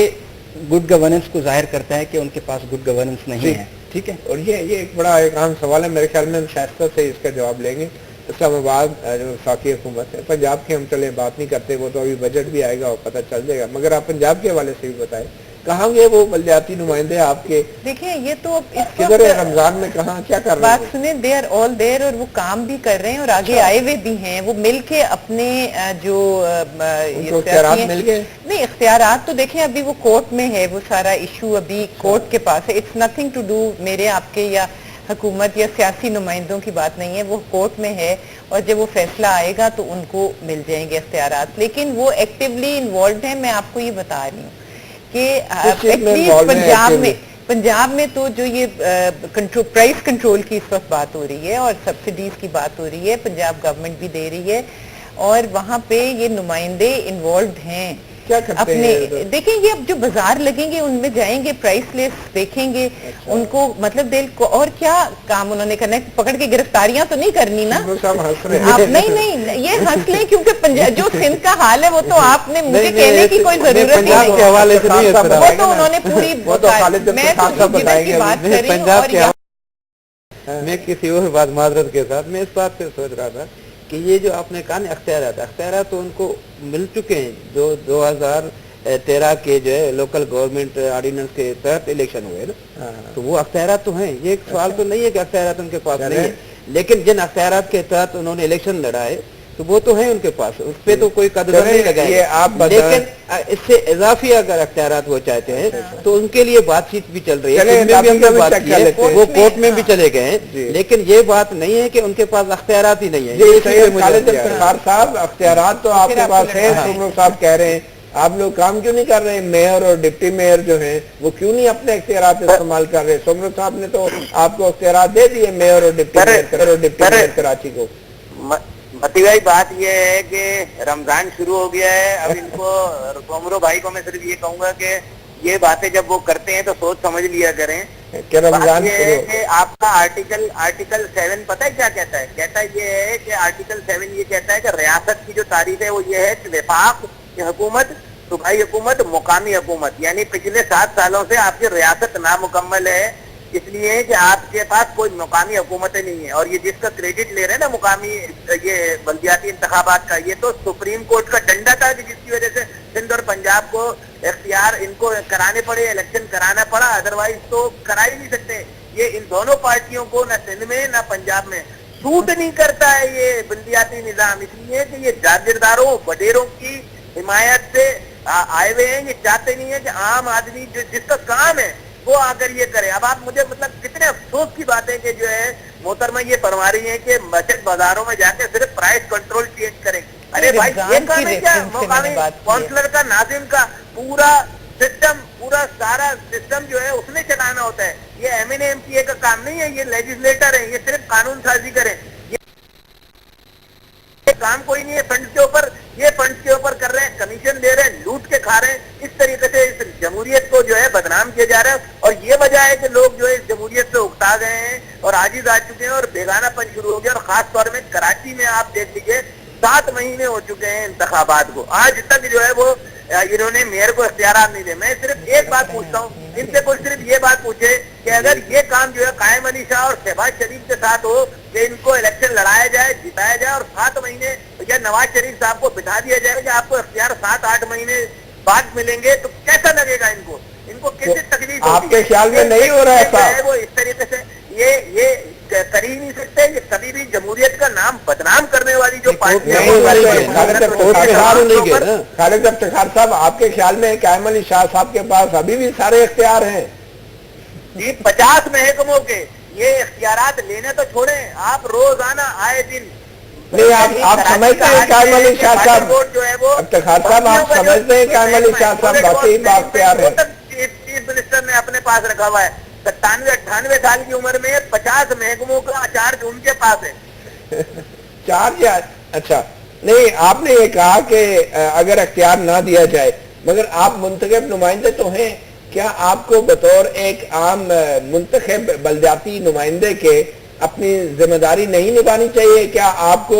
गुड गवर्नेंस को जाहिर करता है कि उनके पास गुड गवर्नेंस नहीं है। ठीक है, और ये एक बड़ा एक अहम सवाल है, मेरे ख्याल में हम शाइस्ता से इसका जवाब लेंगे। इस्लामाबाद जो वफाकी हुकूमत है, पंजाब की हम चले बात नहीं करते, वो तो अभी बजट भी आएगा और पता चल जाएगा, मगर आप पंजाब के हवाले से भी बताएं कहाँ गए वो बल्दियाती नुमाइंदे आपके? देखिए ये तो किधर है रमजान में, कहाँ क्या कर रहे बात हैं? सुने, दे आर ऑल देयर और वो काम भी कर रहे हैं और आगे आए हुए भी हैं। वो मिल के अपने जो इख्तियारात मिल गए नहीं, इख्तियारात तो देखें अभी वो कोर्ट में है, वो सारा इशू अभी कोर्ट के पास है। इट्स नथिंग टू डू मेरे आपके या हुकूमत या सियासी नुमाइंदों की बात नहीं है, वो कोर्ट में है और जब वो फैसला आएगा तो उनको मिल जाएंगे इख्तियारात। लेकिन वो एक्टिवली इन्वॉल्व हैं, मैं आपको ये बता रही हूँ कि एटलीस्ट पंजाब में तो जो ये प्राइस कंट्रोल की इस वक्त बात हो रही है और सब्सिडीज की बात हो रही है, पंजाब गवर्नमेंट भी दे रही है और वहाँ पे ये नुमाइंदे इन्वॉल्व हैं। क्या करते अपने हैं? देखें ये अब जो बाजार लगेंगे उनमें जाएंगे, प्राइस लिस्ट देखेंगे, उनको मतलब दिल को और क्या काम उन्होंने करना है, पकड़ के गिरफ्तारियां तो नहीं करनी ना। आप नहीं ये हंस लें क्योंकि जो सिंध का हाल है वो तो आपने मुझे कहने की कोई जरूरत ही नहीं, वो तो उन्होंने पूरी मैं किसी और बात माजरत के साथ मैं इस बात से सोच रहा था कि ये जो आपने कहा ना अख्तियार तो उनको मिल चुके हैं, जो 2013 के जो है लोकल गवर्नमेंट ऑर्डिनेंस के तहत इलेक्शन हुए ना, तो वो अख्तियार तो हैं। ये एक सवाल तो नहीं है कि अख्तियार उनके पास नहीं है, लेकिन जिन अख्तियार के तहत उन्होंने इलेक्शन लड़ाए तो वो तो है उनके पास, उस पे तो कोई कदम नहीं लगाए। लेकिन इससे इजाफी अगर अख्तियार वो चाहते हैं तो उनके लिए बातचीत भी चल रही है, वो कोर्ट में भी चले गए हैं, लेकिन ये बात नहीं है कि उनके पास अख्तियार ही नहीं है। साहब अख्तियार तो आपके पास है, सुमरो साहब कह रहे हैं आप लोग काम क्यों नहीं कर रहे हैं? मेयर और डिप्टी मेयर जो हैं वो क्यों नहीं अपने इख्तियारात इस्तेमाल कर रहे? सोमरो साहब ने तो आपको इख्तियारात दे दिए, मेयर और डिप्टी मेयर कराची को। मती भाई बात ये है कि रमजान शुरू हो गया है, अब इनको सोमरो भाई को मैं सिर्फ ये कहूंगा कि ये बातें जब वो करते हैं तो सोच समझ लिया करें। रमजान ये है कि आपका आर्टिकल 7 पता है क्या कहता है? कहता ये है कि आर्टिकल 7 ये कहता है कि रियासत की जो तारीफ है वो ये है कि वफाक हुकूमत, सूबाई हुकूमत, मुकामी हुकूमत, यानी पिछले 7 सालों से आपकी रियासत नामुकम्मल है, इसलिए कि आपके पास कोई मुकामी हुकूमतें नहीं है। और ये जिसका क्रेडिट ले रहे हैं ना मुकामी ये बल्दियाती इंतखाबात का, ये तो सुप्रीम कोर्ट का डंडा था कि जिसकी वजह से सिंध और पंजाब को इख्तियार इनको कराने पड़े, इलेक्शन कराना पड़ा, अदरवाइज तो करा ही नहीं सकते। ये इन दोनों पार्टियों को न सिंध में न पंजाब में सूट नहीं करता है ये बल्दियाती निजाम, इसलिए कि ये जागीरदारों वडेरों की हिमायत से आए हुए हैं। ये चाहते नहीं है कि आम आदमी जो जिसका काम है वो आकर ये करे। अब आप मुझे मतलब कितने अफसोस की बात है कि जो है मोहतरमा ये फरमा रही है कि मस्जिद बाजारों में जाके सिर्फ प्राइस कंट्रोल चेंज करें। अरे भाई ये काम है क्या? मुकामी काउंसलर का, नाजिम का पूरा सिस्टम, पूरा सारा सिस्टम जो है उसने चलाना होता है। ये MNA MPA का काम नहीं है, ये लेजिस्लेटर है, ये सिर्फ कानून साजी करें, ये काम कोई नहीं है। फंड के ऊपर یہ فنڈز کے اوپر کر رہے ہیں, کمیشن دے رہے ہیں, لوٹ کے کھا رہے ہیں. اس طریقے سے اس جمہوریت کو جو ہے بدنام کیا جا رہا ہے, اور یہ وجہ ہے کہ لوگ جو ہے اس جمہوریت سے اکتا گئے ہیں اور عاجز آ چکے ہیں اور بیگانہ پن شروع ہو گیا. اور خاص طور میں کراچی میں آپ دیکھ لیجیے 7 مہینے ہو چکے ہیں انتخابات کو, آج تک جو ہے وہ انہوں نے میئر کو اختیارات نہیں دے. میں صرف ایک بات پوچھتا ہوں ان سے, کوئی صرف یہ بات پوچھے کہ اگر یہ کام جو ہے قائم علی شاہ اور شہباز شریف کے ساتھ ہو کہ ان کو الیکشن لڑایا جائے, جتایا جائے, اور 7 مہینے یا نواز شریف صاحب کو بٹھا دیا جائے کہ آپ کو اختیار 7-8 مہینے بعد ملیں گے, تو کیسا لگے گا ان کو کیسے تکلیف ہوگی؟ آپ کے خیال میں نہیں ہو رہا ہے وہ اس طریقے سے یہ کر ہی نہیں سکتے. یہ کبھی بھی جمہوریت کا نام بدنام کرنے والی جو پارٹی خالد افتخار صاحب, آپ کے خیال میں قائم علی شاہ صاحب کے پاس ابھی بھی سارے اختیار ہیں؟ جی 50 محکموں کے یہ اختیارات لینے تو چھوڑیں, آپ روزانہ آئے دن نہیں, آپ سمجھتے ہیں قائم علی شاہ صاحب, جو ہے وہ افتخار صاحب آپ سمجھتے ہیں قائم علی شاہ صاحب باقی بااختیار ہے؟ چیف منسٹر نے اپنے پاس رکھا ہوا ہے, 97-98 سال کی عمر میں 50 محکموں کا چارج ان کے پاس ہے. چارج؟ اچھا نہیں, آپ نے یہ کہا کہ اگر اختیار نہ دیا جائے, مگر آپ منتخب نمائندے تو ہیں, کیا آپ کو بطور ایک عام منتخب بلدیاتی نمائندے کے اپنی ذمہ داری نہیں نبھانی چاہیے؟ کیا آپ کو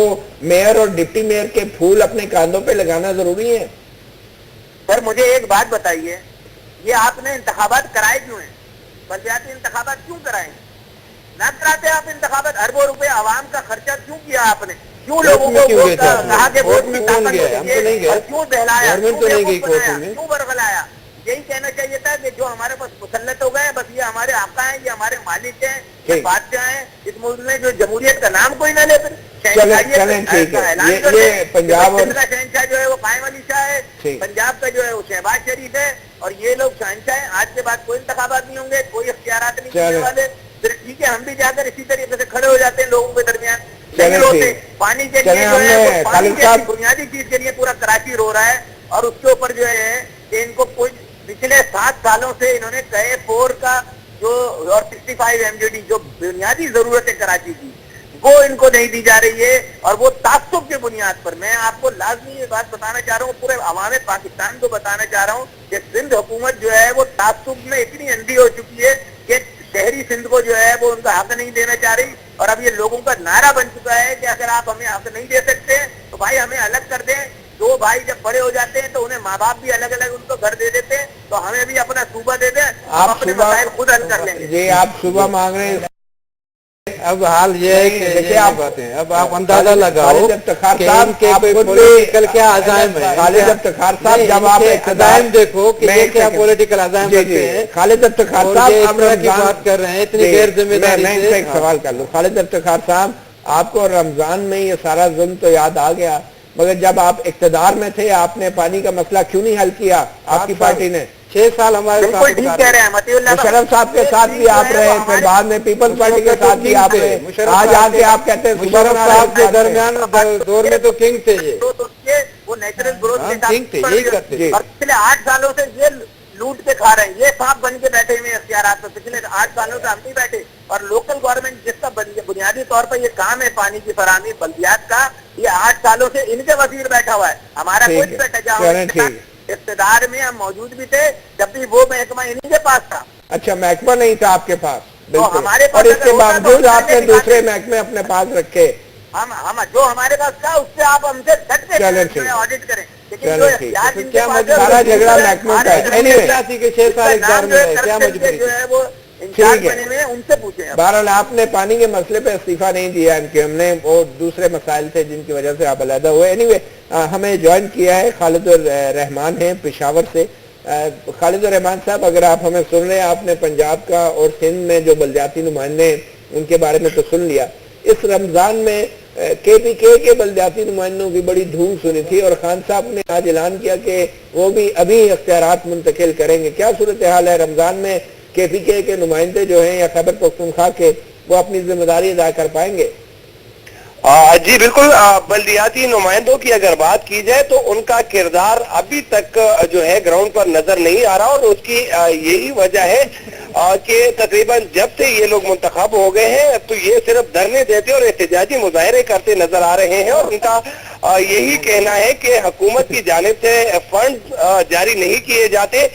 میئر اور ڈپٹی میئر کے پھول اپنے کاندھوں پہ لگانا ضروری ہے؟ سر مجھے ایک بات بتائیے, یہ آپ نے انتخابات کرائے کیوں ہیں؟ بلدیاتی انتخابات کیوں کرائے؟ نہ کراتے آپ انتخابات, اربوں روپے عوام کا خرچہ کیوں کیا آپ نے؟ کیوں لوگوں کو کہا کہ ووٹ میں طاقت دیجیے, اور کیوں بہلایا, کیوں برگلایا؟ یہی کہنا چاہیے تھا کہ جو ہمارے پاس مسلط ہو گئے, بس یہ ہمارے آقا ہیں, یہ ہمارے مالک ہیں, یہ بادشاہ ہیں, اس ملک میں جو جمہوریت کا نام کوئی نہ لے. یہ پنجاب اور کا شہنشاہ جو ہے وہ قائم علی شاہ ہے, پنجاب کا جو ہے وہ شہباز شریف ہے, اور یہ لوگ شہنشاہ ہیں. آج کے بعد کوئی انتخابات نہیں ہوں گے, کوئی اختیارات نہیں دینے والے. ٹھیک ہے, ہم بھی جا کر اسی طریقے سے کھڑے ہو جاتے ہیں لوگوں کے درمیان, نہیں ہوتے. پانی کے لیے جو ہے پانی جیسی بنیادی چیز کے لیے پورا کراچی رو رہا ہے, اور اس کے اوپر جو ہے کہ ان کو کوئی پچھلے 7 سالوں سے انہوں نے کہے 4 کا جو اور 65 MGD جو بنیادی ضرورت ہے کراچی کی, وہ ان کو نہیں دی جا رہی ہے, اور وہ تعصب کے بنیاد پر. میں آپ کو لازمی یہ بات بتانا چاہ رہا ہوں, پورے عوام پاکستان کو بتانا چاہ رہا ہوں کہ سندھ حکومت جو ہے وہ تعصب میں اتنی اندھی ہو چکی ہے کہ شہری سندھ کو جو ہے وہ ان کا حق نہیں دینا چاہ رہی, اور اب یہ لوگوں کا نعرہ بن چکا ہے کہ اگر آپ ہمیں حق نہیں دے سکتے تو بھائی ہمیں الگ کر دیں. 2 بھائی جب بڑے ہو جاتے ہیں تو انہیں ماں باپ بھی الگ الگ ان کو گھر دے دیتے ہیں, تو ہمیں بھی اپنا صوبہ دے دیں, ہم اپنے مسائل خود حل کر لیں گے. جی آپ صوبہ مانگ رہے ہیں, اب حال یہ ہے کہ دیکھیں آپ باتیں, اب آپ اندازہ لگاؤ کہ ان کے کوئی پولیٹیکل کیا عزائم ہے. خالد افتخار صاحب جب آپ عزائم دیکھو کہ یہ کیا پولیٹیکل عزائم رکھتے ہیں. خالد افتخار صاحب کی بات کر رہے ہیں اتنی غیر ذمہ داری سے. میں ایک سوال کر لوں, خالد افتخار صاحب آپ کو رمضان میں یہ سارا ظلم تو یاد آ گیا, مگر جب آپ اقتدار میں تھے آپ نے پانی کا مسئلہ کیوں نہیں حل کیا؟ آپ کی پارٹی نے 6 سال ہمارے ساتھ مشرف صاحب کے ساتھ بھی آپ رہے, پھر بعد میں پیپلز پارٹی کے ساتھ بھی آپ رہے, آج آ کے آپ کہتے ہیں مشرف صاحب کے درمیان دور میں تو کنگ تھے, وہ نیچرل گروتھ کے کنگ تھے, یہی کرتے تھے. پچھلے 8 سالوں سے یہ لوٹ کے کھا رہے ہیں, یہ سانپ بن کے بیٹھے ہوئے اختیارات میں. پچھلے 8 سالوں سے ہم نہیں بیٹھے, اور لوکل گورنمنٹ جس کا بنیادی طور پر یہ کام ہے پانی کی فراہمی بلدیات کا, یہ 8 سالوں سے ان کے وزیر بیٹھا ہوا ہے. ہمارا کوئی بیٹھا جاؤ اقتدار میں ہم موجود بھی تھے جب بھی وہ محکمہ انہی کے پاس تھا. اچھا محکمہ نہیں تھا آپ کے پاس, ہمارے اور اس کے باوجود آپ نے دوسرے محکمے اپنے پاس رکھے. ہم جو ہمارے پاس تھا اس سے آپ ہم سے ڈٹ کے آڈٹ کریں, لیکن سارا جھگڑا محکموں کا ہے. ان سے پوچھیں. بہرحال آپ نے پانی کے مسئلے پہ استعفیٰ نہیں دیا, ان کے ہم نے وہ دوسرے مسائل تھے جن کی وجہ سے آپ علیحدہ ہوئے. اینی ہمیں جوائن کیا ہے خالد الرحمان ہیں پشاور سے. خالد الرحمان صاحب اگر آپ ہمیں سن رہے ہیں, آپ نے پنجاب کا اور سندھ میں جو بلدیاتی نمائندے ہیں ان کے بارے میں تو سن لیا. اس رمضان میں کے پی کے بلدیاتی نمائندوں کی بڑی دھوم سنی تھی, اور خان صاحب نے آج اعلان کیا کہ وہ بھی ابھی اختیارات منتقل کریں گے. کیا صورتحال ہے رمضان میں کے پی کے نمائندے جو ہیں یا خیبر پختونخوا کے, وہ اپنی ذمہ داری ادا کر پائیں گے؟ جی بالکل, بلدیاتی نمائندوں کی اگر بات کی جائے تو ان کا کردار ابھی تک جو ہے گراؤنڈ پر نظر نہیں آ رہا, اور اس کی یہی وجہ ہے کہ تقریباً جب سے یہ لوگ منتخب ہو گئے ہیں تو یہ صرف دھرنے دیتے اور احتجاجی مظاہرے کرتے نظر آ رہے ہیں, اور ان کا यही कहना है कि हुकूमत की जानिब से फंड जारी नहीं किए जाते,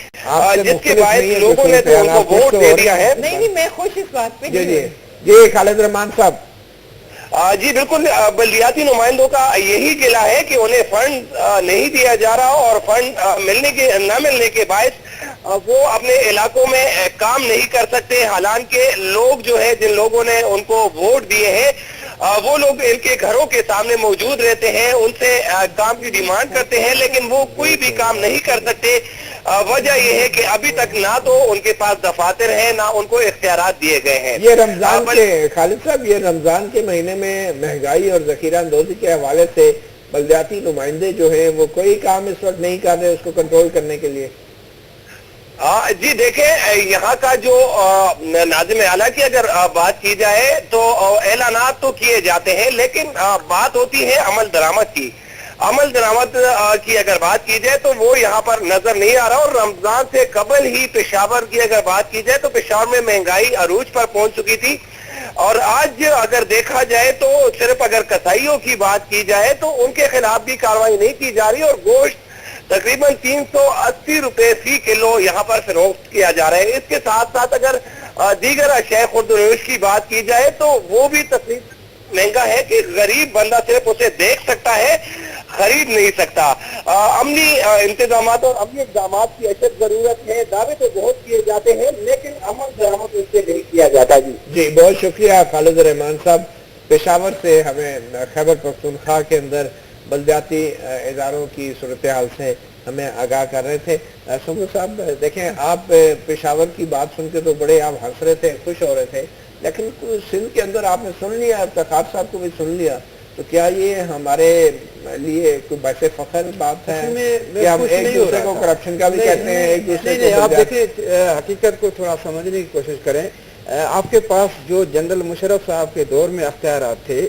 जिसके बायस लोगों ने तो उनको वोट दे दिया है। नहीं, मैं खुश इस बात पे। जी खालिद रहमान साहब। जी बिल्कुल, बल्दियाती नुमाइंदों का यही गिला है कि उन्हें फंड नहीं दिया जा रहा और फंड न मिलने के बायस वो अपने इलाकों में काम नहीं कर सकते। हालांकि लोग जो है, जिन लोगों ने उनको वोट दिए हैं, वो लोग इनके घरों के सामने मौजूद रहते हैं, उनसे काम की डिमांड करते हैं, लेकिन वो कोई भी काम नहीं कर सकते। वजह यह है कि अभी तक ना तो उनके पास दफातर है, ना उनको इख्तियारात दिए गए हैं। ये रमजान के खालिद साहब, ये रमजान के महीने में महंगाई और जखीरा अंदोजी के हवाले से बल्दियाती नुमाइंदे जो है वो कोई काम इस वक्त नहीं कर रहे उसको कंट्रोल करने के लिए। जी देखें, यहाँ का जो नाज़िम आला की अगर बात की जाए तो ऐलानात तो किए जाते हैं, लेकिन बात होती है अमल दरामद की। अमल दरामद की अगर बात की जाए तो वो यहाँ पर नजर नहीं आ रहा। और रमजान से कबल ही पेशावर की अगर बात की जाए तो पेशावर में महंगाई अरूज पर पहुंच चुकी थी। और आज अगर देखा जाए तो सिर्फ अगर कसाईयों की बात की जाए तो उनके खिलाफ भी कार्रवाई नहीं की जा रही और गोश्त तकरीबन 380 रुपए फी किलो यहाँ पर फरोख्त किया जा रहा है। इसके साथ साथ अगर दीगर अशय खुर्द-ओ-नोश की बात की जाए तो वो भी तकरीबन महंगा है कि गरीब बंदा सिर्फ उसे देख सकता है, खरीद नहीं सकता। अमनी इंतजामात और अमनी इक़दामात की अशद जरूरत है। दावे तो बहुत किए जाते हैं लेकिन अमल दरामद उनसे नहीं किया जाता। जी बहुत शुक्रिया खालिद रहमान साहब, पेशावर से हमें खैबर पख्तूनख्वा के अंदर बल्दियाती इदारों की सूरत हाल से हमें आगाह कर रहे थे। सुमर साहब देखें, आप पेशावर की बात सुन के तो बड़े आप हंस रहे थे, खुश हो रहे थे, लेकिन सिंध के अंदर आपने सुन लिया, तखार साहब को भी सुन लिया, तो क्या ये हमारे लिए कोई वैसे फख्र बात है कि हम एक दूसरे को करप्शन का भी कहते हैं, एक दूसरे को? आप देखिए, हकीकत को थोड़ा समझने की कोशिश करें। आपके पास जो जनरल मुशर्रफ साहब के दौर में अख्तियारात थे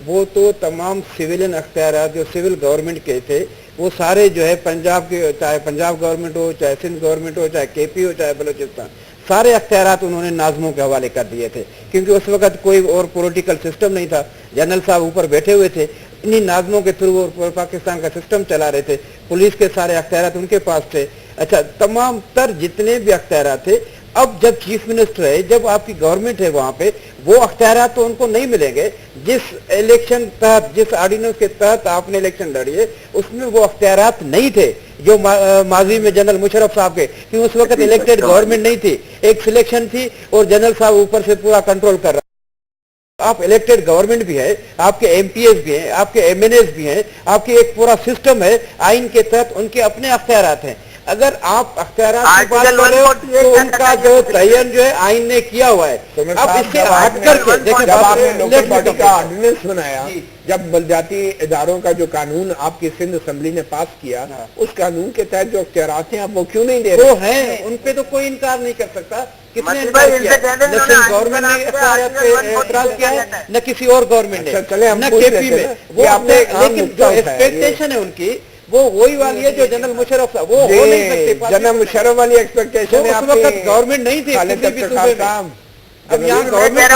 वो तो तमाम सिविलियन अख्तियारात जो सिविल गवर्नमेंट के थे वो सारे जो है पंजाब के, चाहे पंजाब गवर्नमेंट हो, चाहे सिंध गवर्नमेंट हो, चाहे केपी हो, चाहे बलूचिस्तान, सारे अख्तियारात उन्होंने नाज़मों के हवाले कर दिए थे, क्योंकि उस वक्त कोई और पॉलिटिकल सिस्टम नहीं था। जनरल साहब ऊपर बैठे हुए थे, इन्हीं नाज़मों के थ्रू वो पाकिस्तान का सिस्टम चला रहे थे। पुलिस के सारे अख्तियारात उनके पास थे। अच्छा, तमाम तर जितने भी अख्तियारात थे, अब जब चीफ मिनिस्टर है, जब आपकी गवर्नमेंट है वहां पे, वो अख्तियारात तो उनको नहीं मिलेंगे। जिस इलेक्शन तहत, जिस ऑर्डिनेंस के तहत आपने इलेक्शन लड़ी है, उसमें वो अख्तियारात नहीं थे जो माजी में जनरल मुशर्रफ साहब के, कि उस वक्त इलेक्टेड गवर्नमेंट नहीं थी, एक सिलेक्शन थी और जनरल साहब ऊपर से पूरा कंट्रोल कर रहा। आप इलेक्टेड गवर्नमेंट भी है, आपके एमपीएस भी हैं, आपके एमएनएस भी हैं, आपकी एक पूरा सिस्टम है, आइन के तहत उनके अपने अख्तियारात हैं। अगर आप अख्तियारात की बात कर रहे हो तो उनका जो तयन जो है आइन ने किया हुआ है। अब इससे हट करके देखिए, जब आपने लोकल बॉडी का ऑर्डिनेंस बनाया, जब बल्दियाती इदारों का जो कानून आपकी सिंध असेंबली ने पास किया, उस कानून के तहत जो अख्तियारात हैं आप वो क्यों नहीं दे रहे? वो हैं, उन पे तो कोई इनकार नहीं कर सकता। कितने इनकार किया, न सिंध गवर्नमेंट ने अख्तियारात पे एतराज किया है, न किसी और गवर्नमेंट ने, चले हम न केपी में। वो आपने, लेकिन जो एक्सपेक्टेशन है उनकी वो वही वाली है जो जनरल मुशर्रफ साहब, वो हो नहीं सकते। जनरल मुशर्रफ वाली एक्सपेक्टेशन है, उस वक्त गवर्नमेंट नहीं थी किसी भी सूबे में। अब यहाँ गवर्नमेंट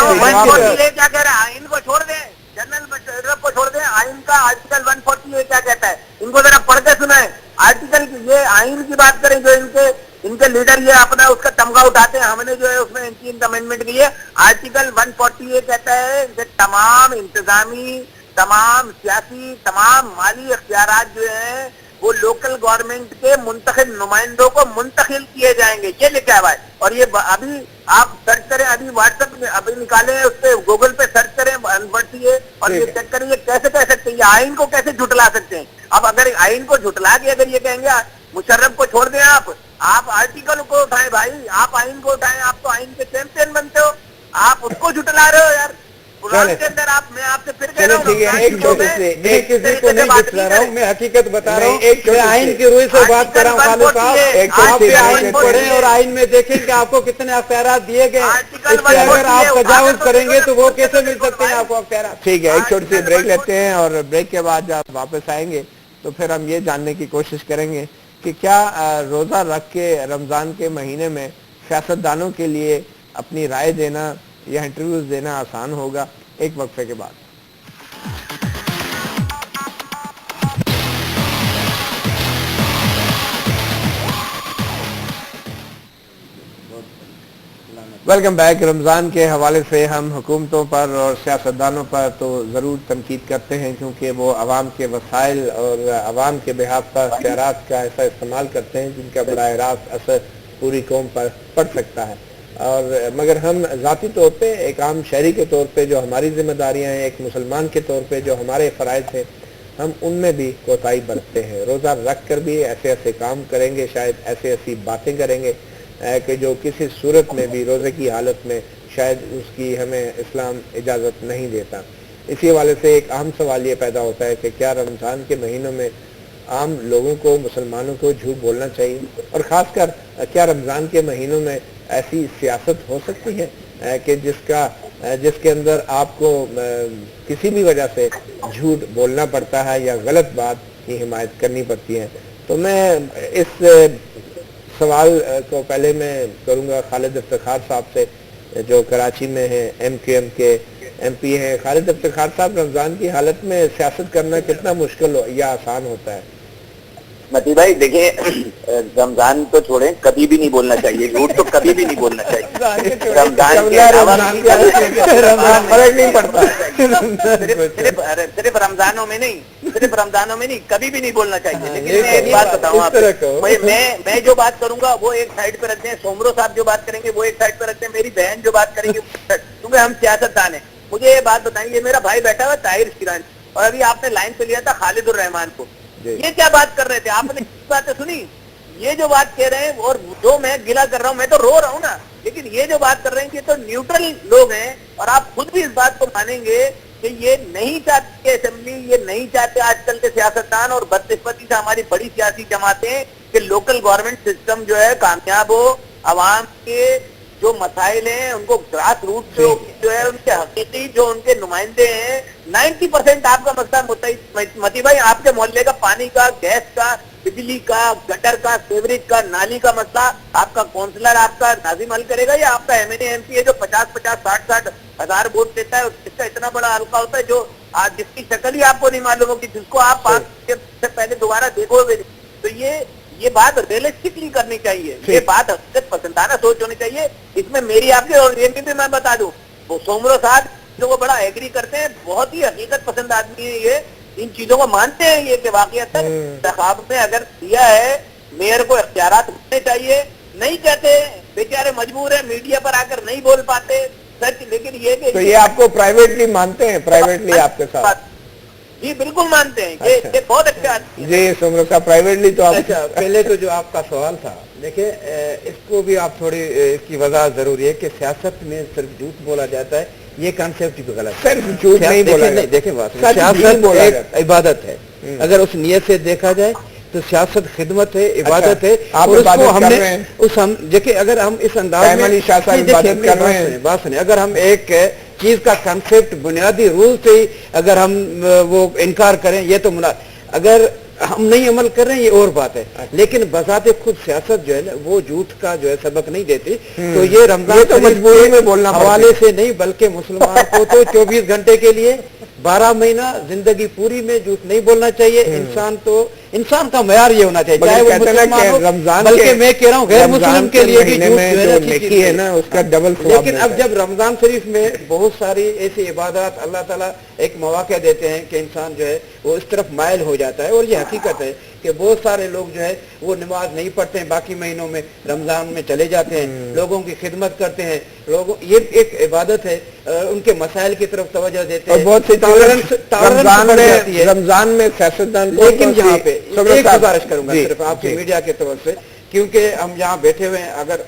क्या कह रहा है, इनको छोड़ दें, जनरल मुशर्रफ को छोड़ दें। आइन का आर्टिकल 140 क्या कहता है, इनको जरा पढ़ के सुनाए। आर्टिकल ये आइन की बात करें, जो इनके लीडर ये अपना उसका तमगा उठाते हैं, हमने जो है उसमें 19 अमेंडमेंट की है। आर्टिकल 140 कहता है कि तमाम इंतजामी, तमाम सियासी, तमाम माली अख्तियारात जो है वो लोकल गवर्नमेंट के मुंतखब नुमाइंदों को मुंतकिल किए जाएंगे, ये लिखा है भाई। और ये अभी आप सर्च करें, अभी व्हाट्सएप में अभी निकाले, उस पे गूगल पे सर्च करें, बढ़िए और ये चेक करें, ये कैसे कह सकते हैं, ये आइन को कैसे झुटला सकते हैं। अब अगर आइन को झुटला के अगर ये कहेंगे मुशर्रफ को छोड़ दें, आप आर्टिकल को उठाएं भाई, आप आइन को उठाएं, आप तो आइन के चैंपियन बनते हो, आप उसको झुटला रहे हो यार। के अंदर मैं आपसे फिर कह रहा हूं, एक छोटे से, मैं किसी को नहीं जितला रहा हूँ, मैं हकीकत बता रहा हूँ, मैं आइन की रूह से बात कर रहा हूँ। खालिद साहब, आप भी आइन पढ़ें और आइन में देखें कि आपको कितने अख्तियारात दिए गए, इससे अगर आप तजावुज करेंगे तो वो कैसे मिल सकते हैं आपको अख्तियारात। ठीक है, एक छोटी सी ब्रेक लेते हैं और ब्रेक के बाद जब वापस आएंगे तो फिर हम ये जानने की कोशिश करेंगे कि क्या रोजा रख के रमजान के महीने में सियासतदानों के लिए अपनी राय देना या इंटरव्यूज देना आसान होगा। एक वक्फे के बाद। Welcome back. رمضان کے حوالے سے ہم حکومتوں پر اور سیاستدانوں پر تو ضرور تنقید کرتے ہیں کیونکہ وہ عوام کے وسائل اور عوام کے بحاف پر اختیارات کا ایسا استعمال کرتے ہیں جن کا براہ راست اثر پوری قوم پر پڑ سکتا ہے. اور مگر ہم ذاتی طور پہ ایک عام شہری کے طور پہ جو ہماری ذمہ داریاں ہیں، ایک مسلمان کے طور پہ جو ہمارے فرائض ہیں، ہم ان میں بھی کوتاہی برتتے ہیں. روزہ رکھ کر بھی ایسے ایسے کام کریں گے، شاید ایسی باتیں کریں گے کہ جو کسی صورت میں بھی روزے کی حالت میں شاید اس کی ہمیں اسلام اجازت نہیں دیتا. اسی حوالے سے ایک اہم سوال یہ پیدا ہوتا ہے کہ کیا رمضان کے مہینوں میں عام لوگوں کو، مسلمانوں کو جھوٹ بولنا چاہیے؟ اور خاص کر کیا رمضان کے مہینوں میں ایسی سیاست ہو سکتی ہے کہ جس کے اندر آپ کو کسی بھی وجہ سے جھوٹ بولنا پڑتا ہے یا غلط بات کی حمایت کرنی پڑتی ہے؟ تو میں اس سوال کو پہلے میں کروں گا خالد افتخار صاحب سے جو کراچی میں ہیں، ایم کیو ایم کے ایم پی ہیں. خالد افتخار صاحب، رمضان کی حالت میں سیاست کرنا کتنا مشکل یا آسان ہوتا ہے؟ متی بھائی دیکھیں، رمضان تو چھوڑیں، کبھی بھی نہیں بولنا چاہیے جھوٹ، تو کبھی بھی نہیں بولنا چاہیے. رمضان کے فرق نہیں پڑتا، صرف رمضانوں میں نہیں، کبھی بھی نہیں بولنا چاہیے. لیکن میں ایک بات بتاؤں آپ کو، میں جو بات کروں گا وہ ایک سائڈ پہ رکھتے ہیں، سومرو صاحب جو بات کریں گے وہ ایک سائڈ پہ رکھتے ہیں، میری بہن جو بات کریں گے کیونکہ ہم سیاستدان ہیں. مجھے یہ بات بتائیں، یہ میرا بھائی بیٹھا ہوا طاہر شیرانی، اور ابھی آپ نے لائن پہ لیا تھا خالد الرحمان کو. یہ کیا بات کر رہے تھے آپ نے؟ باتیں سنی، یہ جو بات کہہ رہے ہیں اور جو میں گلا کر رہا ہوں، میں تو رو رہا ہوں نا، لیکن یہ جو بات کر رہے ہیں یہ تو نیوٹرل لوگ ہیں، اور آپ خود بھی اس بات کو مانیں گے کہ یہ نہیں چاہتے اسمبلی، یہ نہیں چاہتے آج کل کے سیاستدان اور بدقسمتی سے ہماری بڑی سیاسی جماعتیں کہ لوکل گورنمنٹ سسٹم جو ہے کامیاب ہو، عوام کے جو مسائل ہیں ان کو گراس روٹ جو ہے ان کے حقیقی جو ان کے نمائندے ہیں. 90% آپ کا مسئلہ متی بھائی، آپ کے محلے کا پانی کا، گیس کا، بجلی کا، گٹر کا، سیوریج کا، نالی کا مسئلہ آپ کا کونسلر، آپ کا ناظم حل کرے گا، یا آپ کا M N A M P ہے جو 50-60 ہزار ووٹ دیتا ہے، اس کا اتنا بڑا حلقہ ہوتا ہے جو جس کی شکل ہی آپ کو نہیں معلوم ہوگی، جس کو آپ 5 سے پہلے دوبارہ دیکھو گے. تو یہ بات ریئلسٹکلی کرنی چاہیے، یہ بات حقیقت پسندانہ سوچ ہونی چاہیے. اس میں میری آپ کے اور یہ بھی میں بتا دوں، وہ سومرو صاحب جو وہ بڑا ایگری کرتے ہیں، بہت ہی حقیقت پسند آدمی ہے، یہ ان چیزوں کو مانتے ہیں یہ کہ واقعات انتخاب میں اگر دیا ہے میئر کو اختیارات ہونے چاہیے. نہیں کہتے، بیچارے مجبور ہیں، میڈیا پر آ کر نہیں بول پاتے سچ. لیکن یہ آپ کو پرائیویٹلی مانتے ہیں؟ پرائیویٹلی آپ کے ساتھ؟ جی بالکل مانتے ہیں، یہ بہت اچھا آدمی ہے. جی سومرو صاحب، پرائیویٹلی تو آپ پہلے تو جو آپ کا سوال تھا، دیکھیں اس کو بھی آپ تھوڑی اس کی وضاحت ضروری ہے کہ سیاست میں صرف جھوٹ بولا جاتا ہے، یہ کانسیپٹ بھی غلط ہے. صرف جھوٹ نہیں بولا جاتا. دیکھیں بات، سیاست ایک عبادت ہے. اگر اس نیت سے دیکھا جائے تو سیاست خدمت ہے، عبادت ہے. اور اس کو ہم نے دیکھیں اگر ہم اس انداز میں بات سنیں، اگر ہم ایک چیز کا کنسپٹ بنیادی رول سے ہی اگر ہم وہ انکار کریں، یہ تو اگر ہم نہیں عمل کر رہے ہیں یہ اور بات ہے. لیکن بذات خود سیاست جو ہے نا وہ جھوٹ کا جو ہے سبق نہیں دیتی. تو یہ رمضان تو مجبوری میں بولنا حوالے سے نہیں، بلکہ مسلمان کو تو 24 گھنٹے کے لیے 12 مہینہ زندگی پوری میں جھوٹ نہیں بولنا چاہیے. انسان کا معیار یہ ہونا چاہیے، چاہے وہ مسلمان ہو، بلکہ میں کہہ رہا ہوں غیر مسلم کے لیے بھی جھوٹ ہے نا اس کا ڈبل. لیکن اب جب رمضان شریف میں بہت ساری ایسی عبادات اللہ تعالیٰ ایک مواقع دیتے ہیں کہ انسان جو ہے وہ اس طرف مائل ہو جاتا ہے. اور یہ حقیقت ہے کہ بہت سارے لوگ جو ہے وہ نماز نہیں پڑھتے ہیں، باقی مہینوں میں رمضان میں چلے جاتے ہیں، لوگوں کی خدمت کرتے ہیں. یہ ایک عبادت ہے، ان کے مسائل کی طرف توجہ دیتے ہیں. بہت سی رمضان میں سیاستدان، لیکن یہاں پہ ایک گزارش کروں گا صرف آپ کی میڈیا کے طور سے، کیونکہ ہم یہاں بیٹھے ہوئے ہیں، اگر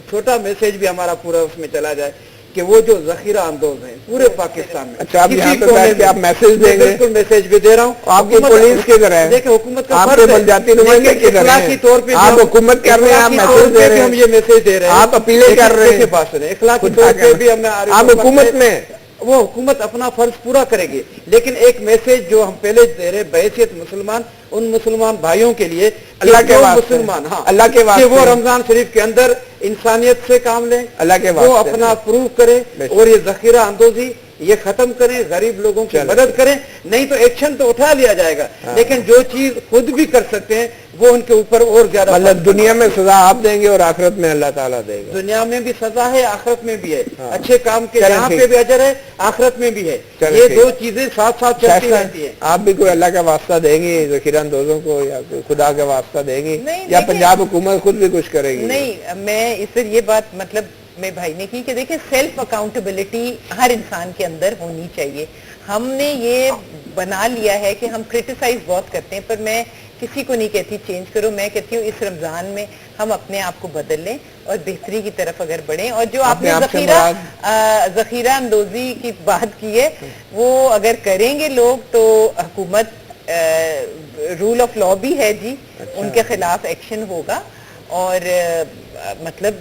چھوٹا میسج بھی ہمارا پورا اس میں چلا جائے کہ وہ جو ذخیرہ اندوز ہیں پورے پاکستان میں. اچھا، آپ یہاں پہ بیٹھ کے آپ میسج دیں گے؟ بالکل میسج بھی دے رہا ہوں. آپ کی پولیس کدھر ہے؟ دیکھیں حکومت کا آپ کے بلدیاتی نمائندے کدھر ہیں؟ اخلاقی طور پہ آپ حکومت کر رہے ہیں، آپ میسج دے رہے ہیں، ہم یہ میسج دے رہے ہیں، آپ اپیلیں کر رہے ہیں. اخلاقی طور پہ بھی ہم آپ حکومت میں، وہ حکومت اپنا فرض پورا کرے گی. لیکن ایک میسج جو ہم پہلے دے رہے بحیثیت مسلمان، ان مسلمان بھائیوں کے لیے اللہ کے مسلمان، ہاں اللہ کے واسطے، وہ رمضان شریف کے اندر انسانیت سے کام لیں، اللہ کے واسطے وہ اپنا پروف کرے. اور یہ ذخیرہ اندوزی یہ ختم کریں, غریب لوگوں کی مدد کریں, نہیں تو ایکشن تو اٹھا لیا جائے گا, لیکن جو چیز خود بھی کر سکتے ہیں وہ ان کے اوپر اور زیادہ. مطلب دنیا میں سزا آپ دیں گے اور آخرت میں اللہ تعالیٰ دے گا. دنیا میں بھی سزا ہے, آخرت میں بھی ہے. اچھے کام کے یہاں پہ بھی اجر ہے, آخرت میں بھی ہے. یہ دو چیزیں ساتھ ساتھ چلتی رہتی ہیں. آپ بھی کوئی اللہ کا واسطہ دیں گی ذخیرہ اندوزوں کو, یا کوئی خدا کا واسطہ دیں گی, یا پنجاب حکومت خود بھی کچھ کرے گی؟ نہیں, میں اس پر یہ بات مطلب میں بھائی نے کی کہ دیکھیں سیلف اکاؤنٹیبلٹی ہر انسان کے اندر ہونی چاہیے. ہم نے یہ بنا لیا ہے کہ ہم کرٹیسائز بہت کرتے ہیں, پر میں کسی کو نہیں کہتی چینج کرو, میں کہتی ہوں اس رمضان میں ہم اپنے آپ کو بدل لیں اور بہتری کی طرف اگر بڑھیں. اور جو آپ نے ذخیرہ اندوزی کی بات کی ہے وہ اگر کریں گے لوگ تو حکومت رول آف لا بھی ہے جی, ان کے خلاف ایکشن ہوگا. اور مطلب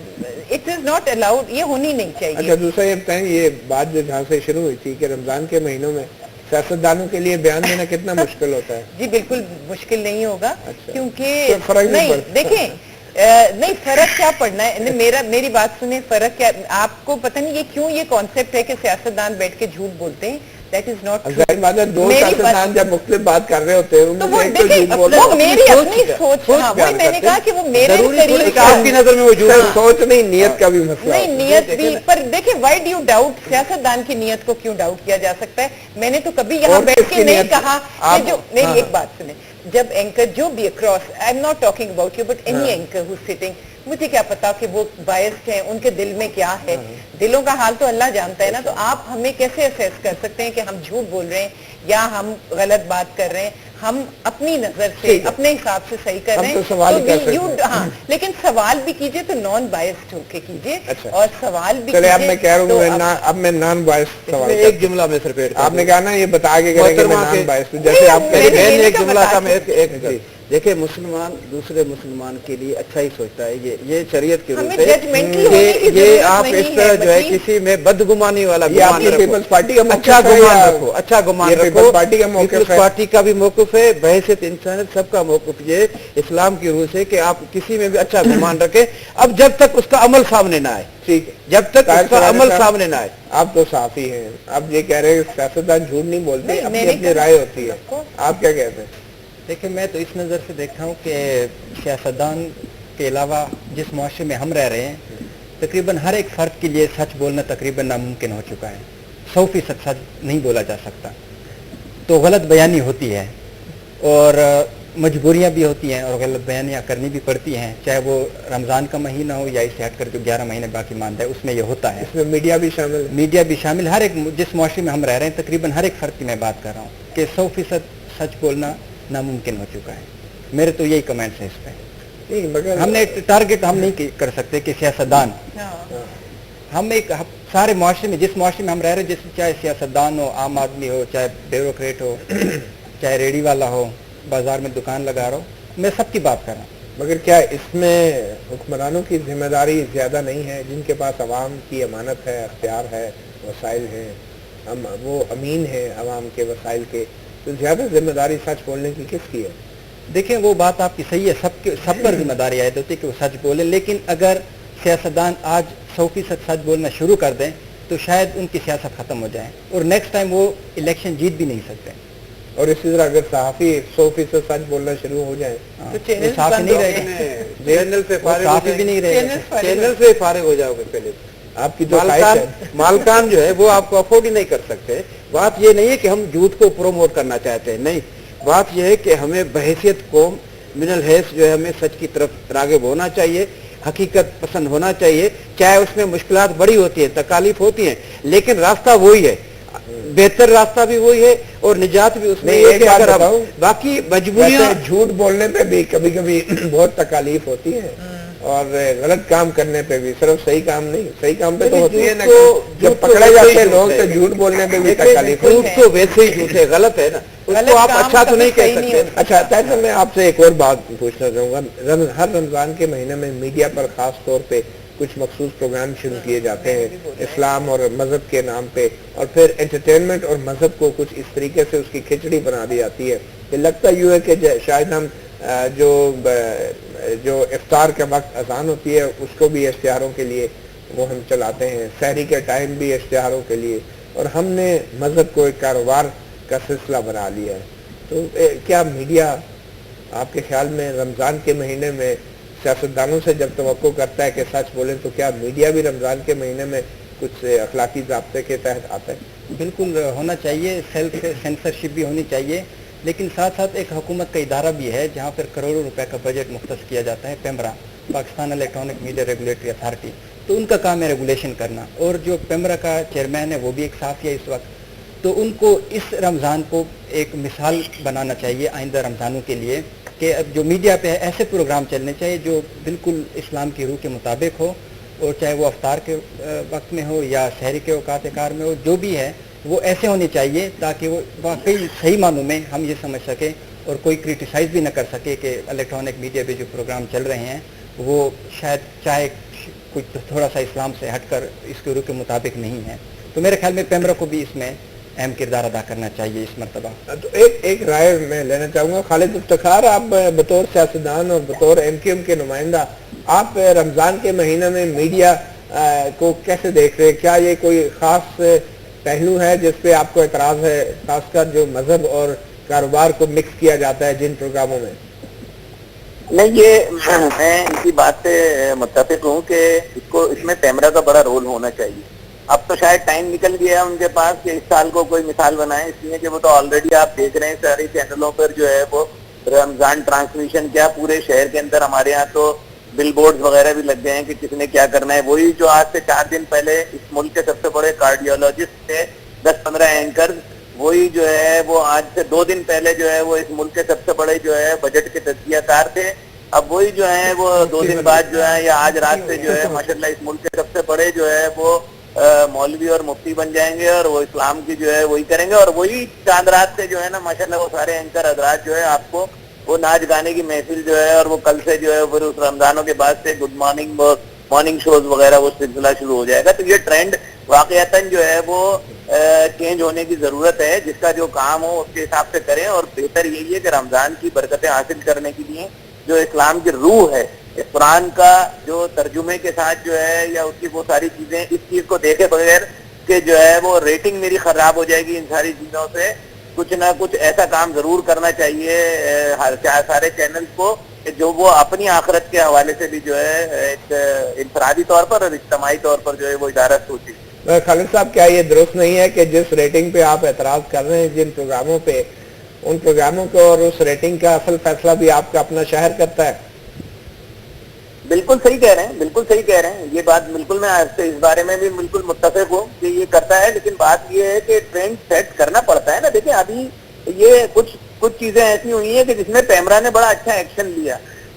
اٹ از ناٹ الاؤڈ, یہ ہونی نہیں چاہیے. اچھا دوسرا یہ بتائیں, یہ بات جو جہاں سے شروع ہوئی تھی کہ رمضان کے مہینوں میں سیاستدانوں کے لیے بیان دینا کتنا مشکل ہوتا ہے؟ جی بالکل مشکل نہیں ہوگا, کیونکہ فرق نہیں دیکھیں نہیں فرق کیا پڑنا ہے, میری بات سنیں, فرق کیا, آپ کو پتہ نہیں یہ کیوں یہ کانسیپٹ ہے کہ سیاستدان بیٹھ کے جھوٹ بولتے ہیں. That is not true. ظاہر بات ہے دو سیاستدان جب مختلف بات کر رہے ہوتے ہیں تو وہ دیکھیں وہ میری اپنی سوچ, وہی میں نے کہا کہ وہ میرے قریب آپ کی نظر میں وہ سوچ نہیں, نیت کا بھی مسئلہ. نہیں نیت بھی, پر دیکھیں وائی ڈو یو ڈاؤٹ, سیاستدان کی نیت کو کیوں ڈاؤٹ کیا جا سکتا ہے؟ میں نے تو کبھی یہاں بیٹھ کے نہیں کہا کہ جو, میری ایک بات سنیں, جب اینکر جو بھی across, I am not talking about you but any anchor who sitting, مجھے کیا پتا کہ وہ بائسڈ ہیں, ان کے دل میں کیا ہے, دلوں کا حال تو اللہ جانتا ہے نا. تو آپ ہمیں کیسے اسیس کر سکتے ہیں کہ ہم جھوٹ بول رہے ہیں یا ہم غلط بات کر رہے ہیں؟ ہم اپنی نظر سے اپنے حساب سے صحیح کر رہے ہیں. ہاں لیکن سوال بھی کیجئے تو نان بائسڈ ہو کے کیجئے, اور سوال بھی چلے اب میں کہہ رہا ہوں, اب میں نان بائسڈ سوال, ایک جملہ میں سر پیٹ, آپ نے کہا نا یہ بتا کے کریں گے میں نان بائسڈ, جیسے آپ میں نے ایک جملہ کا میں ایک دیکھیں, مسلمان دوسرے مسلمان کے لیے اچھا ہی سوچتا ہے, یہ شریعت کے روپ ہے. یہ آپ اس طرح جو ہے کسی میں بدگمانی والا گمان پیپلز پارٹی کا اچھا گمان رکھو, اچھا گمان رکھو. پارٹی کا موقف پیپلز پارٹی کا بھی موقف ہے, بحیثیت انسانیت سب کا موقف یہ اسلام کی روح سے کہ آپ کسی میں بھی اچھا گمان رکھیں, اب جب تک اس کا عمل سامنے نہ آئے. ٹھیک ہے, جب تک اس کا عمل سامنے نہ آئے. آپ تو صحافی ہیں, آپ یہ کہہ رہے ہیں سیاستدان جھوٹ نہیں بولتے, اپنی اپنی رائے ہوتی ہے, آپ کیا کہتے ہیں؟ دیکھیں میں تو اس نظر سے دیکھتا ہوں کہ سیاستدان کے علاوہ جس معاشرے میں ہم رہ رہے ہیں تقریباً ہر ایک فرد کے لیے سچ بولنا تقریباً ناممکن ہو چکا ہے. 100% سچ نہیں بولا جا سکتا, تو غلط بیانی ہوتی ہے اور مجبوریاں بھی ہوتی ہیں اور غلط بیانیاں کرنی بھی پڑتی ہیں, چاہے وہ رمضان کا مہینہ ہو یا اسے ہٹ کر جو 11 مہینے باقی ماندہ ہے اس میں یہ ہوتا ہے. اس میں میڈیا بھی شامل, ہر ایک جس معاشرے میں ہم رہ رہے ہیں تقریباً ہر ایک فرد کی میں بات کر رہا ہوں کہ 100% سچ بولنا ناممکن ہو چکا ہے. میرے تو یہی کمنٹس ہیں اس پہ. ہم نے ٹارگٹ ہم نہیں کر سکتے کہ سیاستدان, ہم ایک سارے معاشرے میں جس معاشرے میں ہم رہ رہے ہیں, چاہے سیاستدان ہو, عام آدمی ہو, چاہے بیوروکریٹ ہو, چاہے ریڑھی والا ہو, بازار میں دکان لگا رہا ہو, میں سب کی بات کر رہا ہوں. مگر کیا اس میں حکمرانوں کی ذمہ داری زیادہ نہیں ہے, جن کے پاس عوام کی امانت ہے, اختیار ہے, وسائل ہیں, ہم وہ امین ہیں عوام کے وسائل کے, تو زیادہ ذمہ داری سچ بولنے کی کس کی ہے؟ دیکھیں وہ بات آپ کی صحیح ہے, سب پر ذمہ داری عائد ہوتی ہے کہ وہ سچ بولیں, لیکن اگر سیاستدان آج 100% سچ بولنا شروع کر دیں تو شاید ان کی سیاست ختم ہو جائے اور نیکسٹ ٹائم وہ الیکشن جیت بھی نہیں سکتے. اور اسی طرح اگر صحافی 100% سچ بولنا شروع ہو جائے تو صحافی نہیں رہے گا, چینل سے فارغ ہو جاؤ گے. پہلے آپ کی جو مالکان جو ہے وہ آپ کو افورڈ ہی نہیں کر سکتے. بات یہ نہیں ہے کہ ہم جھوٹ کو پروموٹ کرنا چاہتے ہیں, نہیں, بات یہ ہے کہ ہمیں بحیثیت قوم من الحیث جو ہے ہمیں سچ کی طرف راغب ہونا چاہیے, حقیقت پسند ہونا چاہیے, چاہے اس میں مشکلات بڑی ہوتی ہیں, تکالیف ہوتی ہیں, لیکن راستہ وہی ہے, بہتر راستہ بھی وہی ہے اور نجات بھی اس میں ہے کہ اگر باقی مجبوریاں. جھوٹ بولنے پہ بھی کبھی کبھی بہت تکالیف ہوتی ہے اور غلط کام کرنے پہ بھی, صرف صحیح کام نہیں, صحیح کام پہ تو ہوتی ہے نا, جب پکڑے جاتے ہیں لوگ تو جھوٹ بولنے پہ بھی تکالیف. جھوٹ تو ویسے ہی جھوٹ ہے, غلط ہے نا, اس کو آپ اچھا تو نہیں کہہ سکتے. اچھا طاہر, میں آپ سے ایک اور بات پوچھنا چاہوں گا. ہر رمضان کے مہینے میں میڈیا پر خاص طور پہ کچھ مخصوص پروگرام شروع کیے جاتے ہیں اسلام اور مذہب کے نام پہ, اور پھر انٹرٹینمنٹ اور مذہب کو کچھ اس طریقے سے اس کی کھچڑی بنا دی جاتی ہے کہ لگتا یوں ہے کہ شاید ہم جو افطار کے وقت اذان ہوتی ہے اس کو بھی اشتہاروں کے لیے وہ ہم چلاتے ہیں, سحری کے ٹائم بھی اشتہاروں کے لیے, اور ہم نے مذہب کو ایک کاروبار کا سلسلہ بنا لیا ہے. تو کیا میڈیا آپ کے خیال میں رمضان کے مہینے میں سیاستدانوں سے جب توقع کرتا ہے کہ سچ بولیں، تو کیا میڈیا بھی رمضان کے مہینے میں کچھ اخلاقی ضابطے کے تحت آتا ہے؟ بالکل ہونا چاہیے، سیلف سینسرشپ بھی ہونی چاہیے، لیکن ساتھ ساتھ ایک حکومت کا ادارہ بھی ہے جہاں پر کروڑوں روپے کا بجٹ مختص کیا جاتا ہے، PEMRA, Pakistan electronic media regulatory authority. تو ان کا کام ہے ریگولیشن کرنا، اور جو پیمرا کا چیئرمین ہے وہ بھی ایک صحافی ہے اس وقت. تو ان کو اس رمضان کو ایک مثال بنانا چاہیے آئندہ رمضانوں کے لیے کہ جو میڈیا پہ ایسے پروگرام چلنے چاہیے جو بالکل اسلام کی روح کے مطابق ہو، اور چاہے وہ افطار کے وقت میں ہو یا شہری کے اوقات کار میں ہو، جو بھی ہے وہ ایسے ہونے چاہیے تاکہ وہ واقعی صحیح معنوں میں ہم یہ سمجھ سکیں اور کوئی کرٹیسائز بھی نہ کر سکے کہ الیکٹرانک میڈیا پہ جو پروگرام چل رہے ہیں وہ شاید چاہے کچھ تھوڑا سا اسلام سے ہٹ کر اس کے روح کے مطابق نہیں ہے. تو میرے خیال میں پیمرا کو بھی اس میں اہم کردار ادا کرنا چاہیے اس مرتبہ. تو ایک رائے میں لینا چاہوں گا. خالد افتخار، آپ بطور سیاستدان اور بطور ایم کیو ایم کے نمائندہ، آپ رمضان کے مہینے میں میڈیا کو کیسے دیکھ رہے ہیں؟ کیا یہ کوئی خاص پہلو ہے جس پہ آپ کو اعتراض ہے، خاص کر جو مذہب اور کاروبار کو مکس کیا جاتا ہے جن پروگراموں میں؟ نہیں، یہ میں ان کی بات سے متفق ہوں کہ اس میں پیمرا کا بڑا رول ہونا چاہیے. اب تو شاید ٹائم نکل گیا ان کے پاس کہ اس سال کو کوئی مثال بنائے، اس لیے کہ وہ تو آلریڈی آپ دیکھ رہے ہیں سارے چینلوں پر جو ہے وہ رمضان ٹرانسمیشن کیا پورے شہر کے اندر. ہمارے یہاں تو بل بورڈز وغیرہ بھی لگ گئے ہیں کہ کس نے کیا کرنا ہے. وہی جو آج سے 4 دن پہلے اس ملک کے سب سے بڑے کارڈیولوجسٹ تھے، 10-15 اینکرز، وہی جو ہے وہ آج سے 2 دن پہلے جو ہے وہ اس ملک کے سب سے بڑے جو ہے بجٹ کے تجزیہ کار تھے. اب وہی جو ہے وہ 2 دن بعد جو ہے یا آج رات سے جو ہے ماشاءاللہ اس ملک کے سب سے بڑے جو ہے وہ مولوی اور مفتی بن جائیں گے، اور وہ اسلام کی جو ہے وہی کریں گے. اور وہی چاند رات سے جو ہے نا ماشاءاللہ وہ سارے اینکر حضرات جو ہے آپ کو وہ ناچ گانے کی محفل جو ہے، اور وہ کل سے جو ہے پھر اس رمضانوں کے بعد سے گڈ مارننگ شوز وغیرہ وہ سلسلہ شروع ہو جائے گا. تو یہ ٹرینڈ واقعتاً جو ہے وہ چینج ہونے کی ضرورت ہے. جس کا جو کام ہو اس کے حساب سے کریں، اور بہتر یہی ہے کہ رمضان کی برکتیں حاصل کرنے کے لیے جو اسلام کی روح ہے، اس قرآن کا جو ترجمے کے ساتھ جو ہے یا اس کی وہ ساری چیزیں، اس چیز کو دیکھے بغیر کہ جو ہے وہ ریٹنگ میری خراب ہو جائے گی ان ساری چیزوں سے، کچھ نہ کچھ ایسا کام ضرور کرنا چاہیے سارے چینلز کو کہ جو وہ اپنی آخرت کے حوالے سے بھی جو ہے ایک انفرادی طور پر اور اجتماعی طور پر جو ہے وہ ادارہ سوچے. خالد صاحب، کیا یہ درست نہیں ہے کہ جس ریٹنگ پہ آپ اعتراض کر رہے ہیں جن پروگراموں پہ، ان پروگراموں کو اور اس ریٹنگ کا اصل فیصلہ بھی آپ کا اپنا شہر کرتا ہے؟ بالکل صحیح کہہ رہے ہیں، بالکل صحیح کہہ رہے ہیں. یہ بات بالکل میں آپ سے اس بارے میں بھی بالکل متفق ہوں کہ یہ کرتا ہے، لیکن بات یہ ہے کہ ٹرینڈ سیٹ کرنا پڑتا ہے نا. دیکھیں ابھی یہ کچھ چیزیں ایسی ہوئی ہیں کہ جس میں پیمرا نے بڑا اچھا ایکشن لیا،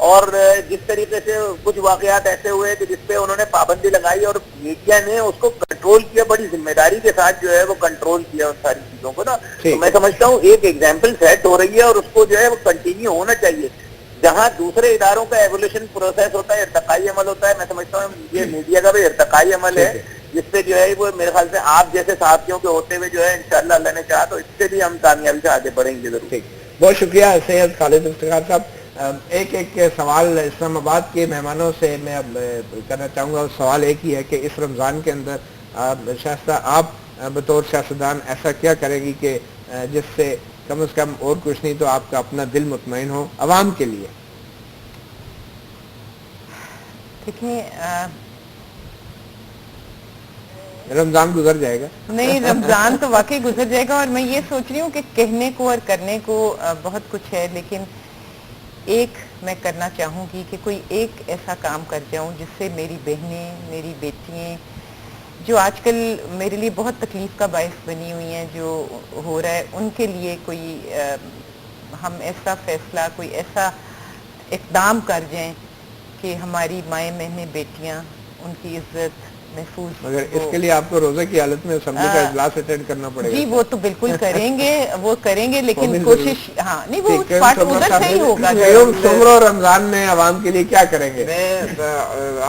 اور جس طریقے سے کچھ واقعات ایسے ہوئے کہ جس پہ انہوں نے پابندی لگائی اور میڈیا نے اس کو کنٹرول کیا، بڑی ذمہ داری کے ساتھ جو ہے وہ کنٹرول کیا ان ساری چیزوں کو نا. تو میں سمجھتا ہوں ایک ایگزامپل سیٹ ہو رہی ہے اور اس کو جو ہے وہ کنٹینیو ہونا چاہیے. جہاں دوسرے اداروں کا ایولیوشن پروسیس ہوتا ہے، ارتقائی عمل ہوتا ہے، میں سمجھتا ہوں یہ میڈیا کا بھی ارتقائی عمل ہے، جس پہ جو ہے وہ میرے خیال سے آپ جیسے صحافیوں کے ہوتے ہوئے جو ہے انشاءاللہ اللہ نے چاہا تو اس سے بھی ہم کامیابی سے آگے بڑھیں گے ضرور. بہت شکریہ سید خالد افتخار صاحب. ایک سوال اسلام آباد کے مہمانوں سے میں اب کرنا چاہوں گا. سوال ایک ہی ہے کہ اس رمضان کے اندر شائستہ آپ بطور سیاستدان ایسا کیا کریں گی کہ جس سے کم از کم اور کچھ نہیں تو آپ کا اپنا دل مطمئن ہو عوام کے لیے؟ دیکھیں، رمضان گزر جائے گا. نہیں، رمضان تو واقعی گزر جائے گا، اور میں یہ سوچ رہی ہوں کہ کہنے کو اور کرنے کو بہت کچھ ہے، لیکن ایک میں کرنا چاہوں گی کہ کوئی ایک ایسا کام کر جاؤں جس سے میری بہنیں، میری بیٹیاں جو آج کل میرے لیے بہت تکلیف کا باعث بنی ہوئی ہیں جو ہو رہا ہے، ان کے لیے کوئی ہم ایسا فیصلہ، کوئی ایسا اقدام کر جائیں کہ ہماری مائیں بہنیں بیٹیاں ان کی عزت محفوظ. مگر اس کے لیے آپ کو روزے کی حالت میں اسمبلی کا اجلاس اٹینڈ کرنا پڑے گا. جی وہ تو بالکل کریں گے، وہ کریں گے، لیکن کوشش ہاں نہیں وہ پارٹ ادھر سے ہی ہوگا. سمرو رمضان میں عوام کے لیے کیا کریں گے؟ میں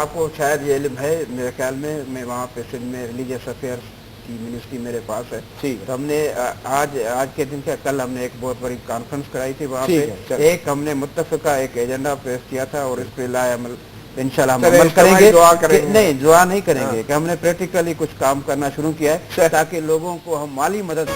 آپ کو شاید یہ علم ہے، میرے خیال میں وہاں پہ سندھ میں ریلیجیس افیئرس کی منسٹری میرے پاس ہے. تو ہم نے آج کے دن سے کل ہم نے ایک بہت بڑی کانفرنس کرائی تھی وہاں پہ. ایک ہم نے متفقہ ایک ایجنڈا پیش کیا تھا اور اس پہ لائے عمل تو انشاءاللہ ہم چلے عمل کریں اجتماعی گے دعا کریں گے۔ نہیں دعا نہیں کریں گے کہ ہم نے پریکٹیکلی کچھ کام کرنا شروع کیا ہے تاکہ لوگوں کو ہم مالی مدد